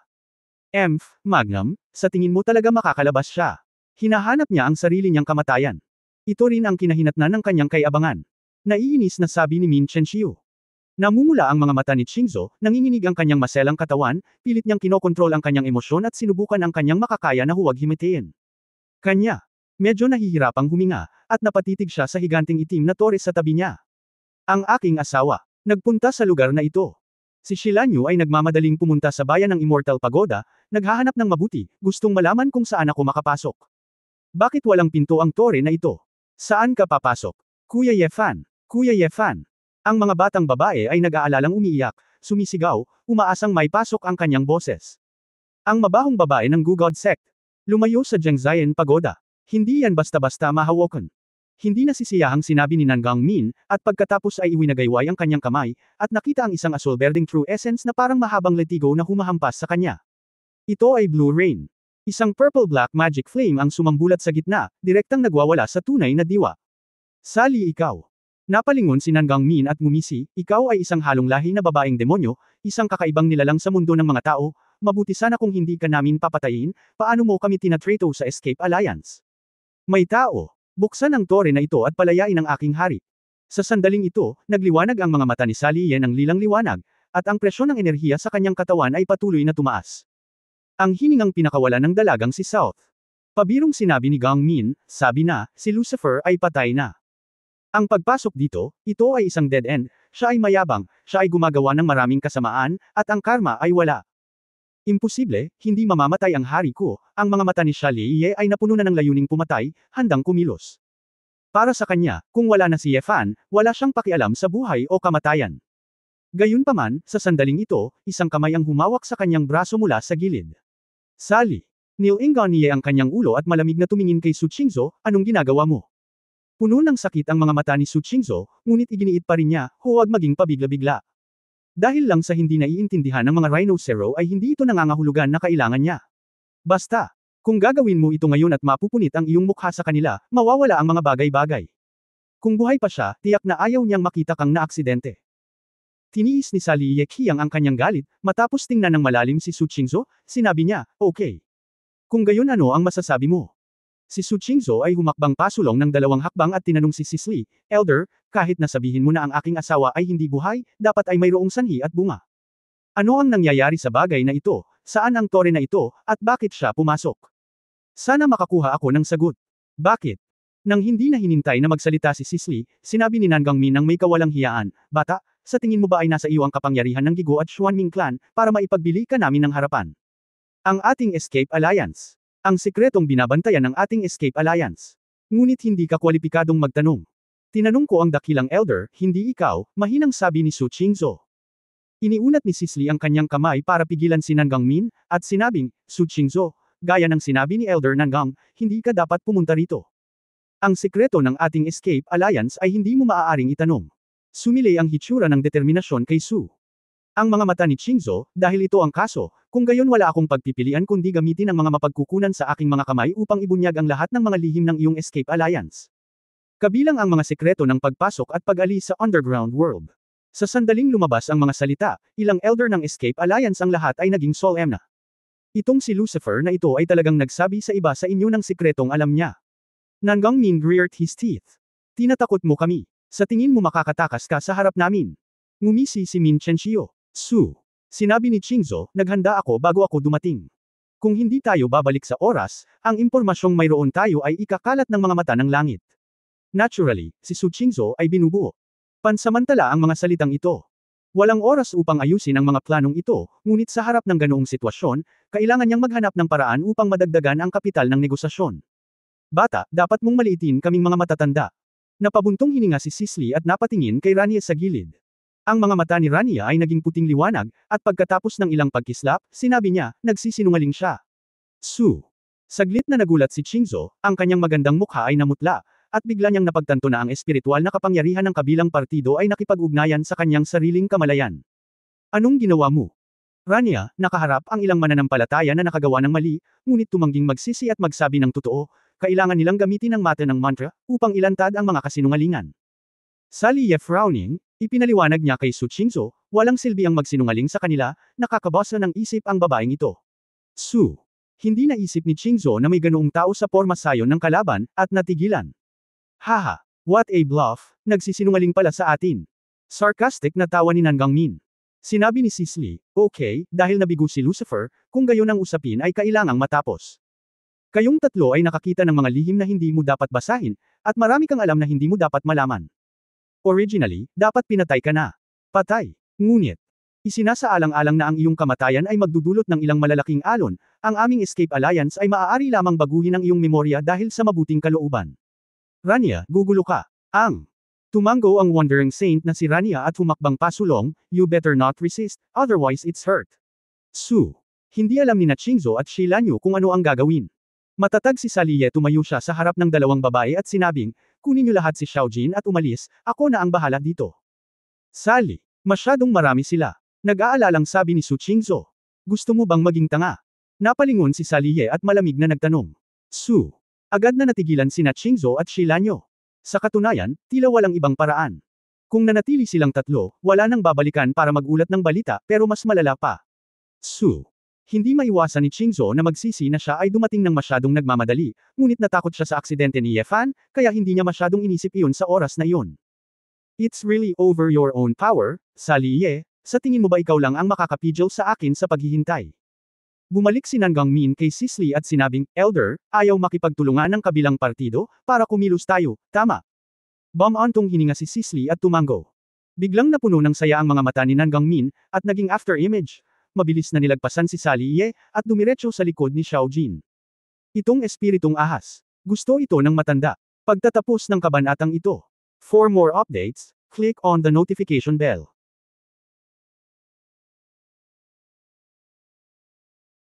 Speaker 1: Magnum, sa tingin mo talaga makakalabas siya. Hinahanap niya ang sarili niyang kamatayan. Ito rin ang kinahinatnan ng kanyang kayabangan. Naiinis na sabi ni Min Chenshio. Namumula ang mga mata ni Qingzhou, nanginginig ang kanyang maselang katawan, pilit niyang kinokontrol ang kanyang emosyon at sinubukan ang kanyang makakaya na huwag himitiin. Kanya. Medyo nahihirapang huminga, at napatitig siya sa higanting itim na tore sa tabi niya. Ang aking asawa. Nagpunta sa lugar na ito. Si Shilanyo ay nagmamadaling pumunta sa bayan ng Immortal Pagoda, naghahanap ng mabuti, gustong malaman kung saan ako makapasok. Bakit walang pinto ang tore na ito? Saan ka papasok? Kuya Yefan. Kuya Yefan. Ang mga batang babae ay nag-aalalang umiiyak, sumisigaw, umaasang may pasok ang kanyang boses. Ang mabahong babae ng Gugod Sect. Lumayo sa Zhengzhien Pagoda. Hindi yan basta-basta mahawakan. Hindi nasisiyahang sinabi ni Nan Gangmin, at pagkatapos ay iwinagayway ang kanyang kamay, at nakita ang isang asul-berdeng True Essence na parang mahabang letigo na humahampas sa kanya. Ito ay Blue Rain. Isang purple-black magic flame ang sumambulat sa gitna, direktang nagwawala sa tunay na diwa. Sally ikaw. Napalingon si Nan Gangmin at ngumisi, ikaw ay isang halong lahi na babaeng demonyo, isang kakaibang nilalang sa mundo ng mga tao, mabuti sana kung hindi ka namin papatayin, paano mo kami tinatrato sa Escape Alliance? May tao. Buksan ang tore na ito at palayain ang aking hari. Sa sandaling ito, nagliwanag ang mga mata ni Sally Ye ng lilang liwanag, at ang presyon ng enerhiya sa kanyang katawan ay patuloy na tumaas. Ang hiningang pinakawalan ng dalagang si South. Pabirong sinabi ni Gangmin, sabi na, si Lucifer ay patay na. Ang pagpasok dito, ito ay isang dead end, siya ay mayabang, siya ay gumagawa ng maraming kasamaan, at ang karma ay wala. Imposible, hindi mamamatay ang hari ko. Ang mga mata ni Xia Liye ay napuno na ng layuning pumatay, handang kumilos. Para sa kanya, kung wala na si Ye Fan, wala siyang pakialam sa buhay o kamatayan. Gayunpaman, sa sandaling ito, isang kamay ang humawak sa kanyang braso mula sa gilid. Sally. Nilingon niya ang kanyang ulo at malamig na tumingin kay Su Qingzhou, anong ginagawa mo? Puno ng sakit ang mga mata ni Su Qingzhou, ngunit iginiit pa rin niya, huwag maging pabigla-bigla. Dahil lang sa hindi naiintindihan ng mga rhinocero ay hindi ito nangangahulugan na kailangan niya. Basta, kung gagawin mo ito ngayon at mapupunit ang iyong mukha sa kanila, mawawala ang mga bagay-bagay. Kung buhay pa siya, tiyak na ayaw niyang makita kang naaksidente. Tiniis ni Sally Yeqiang ang kanyang galit, matapos tingnan ng malalim si Su Qingzhou, sinabi niya, okay. Kung gayon ano ang masasabi mo? Si Su Qingzhou ay humakbang pasulong ng 2 hakbang at tinanong si Sisley, Elder, kahit na sabihin mo na ang aking asawa ay hindi buhay, dapat ay mayroong sanhi at bunga. Ano ang nangyayari sa bagay na ito, saan ang tore na ito, at bakit siya pumasok? Sana makakuha ako ng sagot. Bakit? Nang hindi na hinintay na magsalita si Sisley, sinabi ni Nan Gangmin ng may kawalang hiyaan, Bata, sa tingin mo ba ay nasa iyo ang kapangyarihan ng Gigo at Xuanming clan, para maipagbili ka namin ng harapan? Ang ating Escape Alliance. Ang sikretong binabantayan ng ating Escape Alliance. Ngunit hindi ka kwalipikadong magtanong. Tinanong ko ang dakilang elder, hindi ikaw, mahinang sabi ni Su Qingzhou. Iniunat ni Sisley ang kanyang kamay para pigilan si Nan Gangmin, at sinabing, Su Qingzhou, gaya ng sinabi ni Elder Nangang, hindi ka dapat pumunta rito. Ang sikreto ng ating Escape Alliance ay hindi mo maaaring itanong. Sumilay ang hitsura ng determinasyon kay Su. Ang mga mata ni Qingzhou, dahil ito ang kaso, kung gayon wala akong pagpipilian kundi gamitin ang mga mapagkukunan sa aking mga kamay upang ibunyag ang lahat ng mga lihim ng iyong Escape Alliance. Kabilang ang mga sikreto ng pagpasok at pag-alis sa underground world. Sa sandaling lumabas ang mga salita, ilang elder ng Escape Alliance ang lahat ay naging solemn na. Itong si Lucifer na ito ay talagang nagsabi sa iba sa inyo ng sikretong alam niya. Nan Gangmin reared his teeth. Tinatakot mo kami. Sa tingin mo makakatakas ka sa harap namin. Ngumisi si Min Chenxiu. Su. Sinabi ni Qingzhou, naghanda ako bago ako dumating. Kung hindi tayo babalik sa oras, ang impormasyong mayroon tayo ay ikakalat ng mga mata ng langit. Naturally, si Su Qingzhou ay binubuo. Pansamantala ang mga salitang ito. Walang oras upang ayusin ang mga planong ito, ngunit sa harap ng ganoong sitwasyon, kailangan niyang maghanap ng paraan upang madagdagan ang kapital ng negosasyon. Bata, dapat mong maliitin kaming mga matatanda. Napabuntong hininga si Sisley at napatingin kay Rania sa gilid. Ang mga mata ni Rania ay naging puting liwanag, at pagkatapos ng ilang pagkislap, sinabi niya, nagsisinungaling siya. Su. Saglit na nagulat si Qingzhou, ang kanyang magandang mukha ay namutla, at bigla niyang napagtanto na ang espiritual na kapangyarihan ng kabilang partido ay nakipag-ugnayan sa kanyang sariling kamalayan. Anong ginawa mo? Rania, nakaharap ang ilang mananampalataya na nakagawa ng mali, ngunit tumangging magsisi at magsabi ng totoo, kailangan nilang gamitin ang mata ng mantra, upang ilantad ang mga kasinungalingan. Sally Ye frowning, ipinaliwanag niya kay Su Qingzhou, walang silbi ang magsinungaling sa kanila, nakakabasa ng isip ang babaeng ito. Su. Hindi naisip ni Qingzhou na may ganoong tao sa porma sayon ng kalaban, at natigilan. Haha, what a bluff, nagsisinungaling pala sa atin. Sarcastic na tawa ni Nan Gangmin. Sinabi ni Sisley, okay, dahil nabigo si Lucifer, kung gayon ang usapin ay kailangang matapos. Kayong tatlo ay nakakita ng mga lihim na hindi mo dapat basahin, at marami kang alam na hindi mo dapat malaman. Originally, dapat pinatay ka na. Patay. Ngunit, isinasaalang-alang na ang iyong kamatayan ay magdudulot ng ilang malalaking alon, ang aming Escape Alliance ay maaari lamang baguhin ang iyong memorya dahil sa mabuting kalooban. Rania, gugulo ka. Tumango ang wandering saint na si Rania at humakbang pasulong, you better not resist, otherwise it's hurt. Su. Hindi alam ni na Qingzhou at Shilanyu kung ano ang gagawin. Matatag si Sally Ye tumayo siya sa harap ng 2 babae at sinabing, kunin niyo lahat si Xiaojin at umalis, ako na ang bahala dito. Sally, masyadong marami sila. Nag-aalalang sabi ni Su Qingzhou. Gusto mo bang maging tanga? Napalingon si Sally Ye at malamig na nagtanong. Su. Agad na natigilan sina Qingzhou at Shilanyu. Sa katunayan, tila walang ibang paraan. Kung nanatili silang tatlo, wala nang babalikan para magulat ng balita pero mas malala pa. Su. Hindi maiwasan ni Qingzhou na magsisi na siya ay dumating ng masyadong nagmamadali, ngunit natakot siya sa aksidente ni Ye Fan, kaya hindi niya masyadong inisip iyon sa oras na iyon. It's really over your own power, Sally Ye, sa tingin mo ba ikaw lang ang makakapigil sa akin sa paghihintay? Bumalik si Nan Gangmin kay Sisley at sinabing, Elder, ayaw makipagtulungan ng kabilang partido, para kumilos tayo, tama. Bumantong hininga si Sisley at tumango. Biglang napuno ng saya ang mga mata ni Nan Gangmin, at naging after image. mabilis na nilagpasan si Sally Ye, at dumiretso sa likod ni Xiao Jin. Itong espiritong ahas. Gusto ito ng matanda. Pagtatapos ng kabanatang ito. For more updates, click on the notification bell.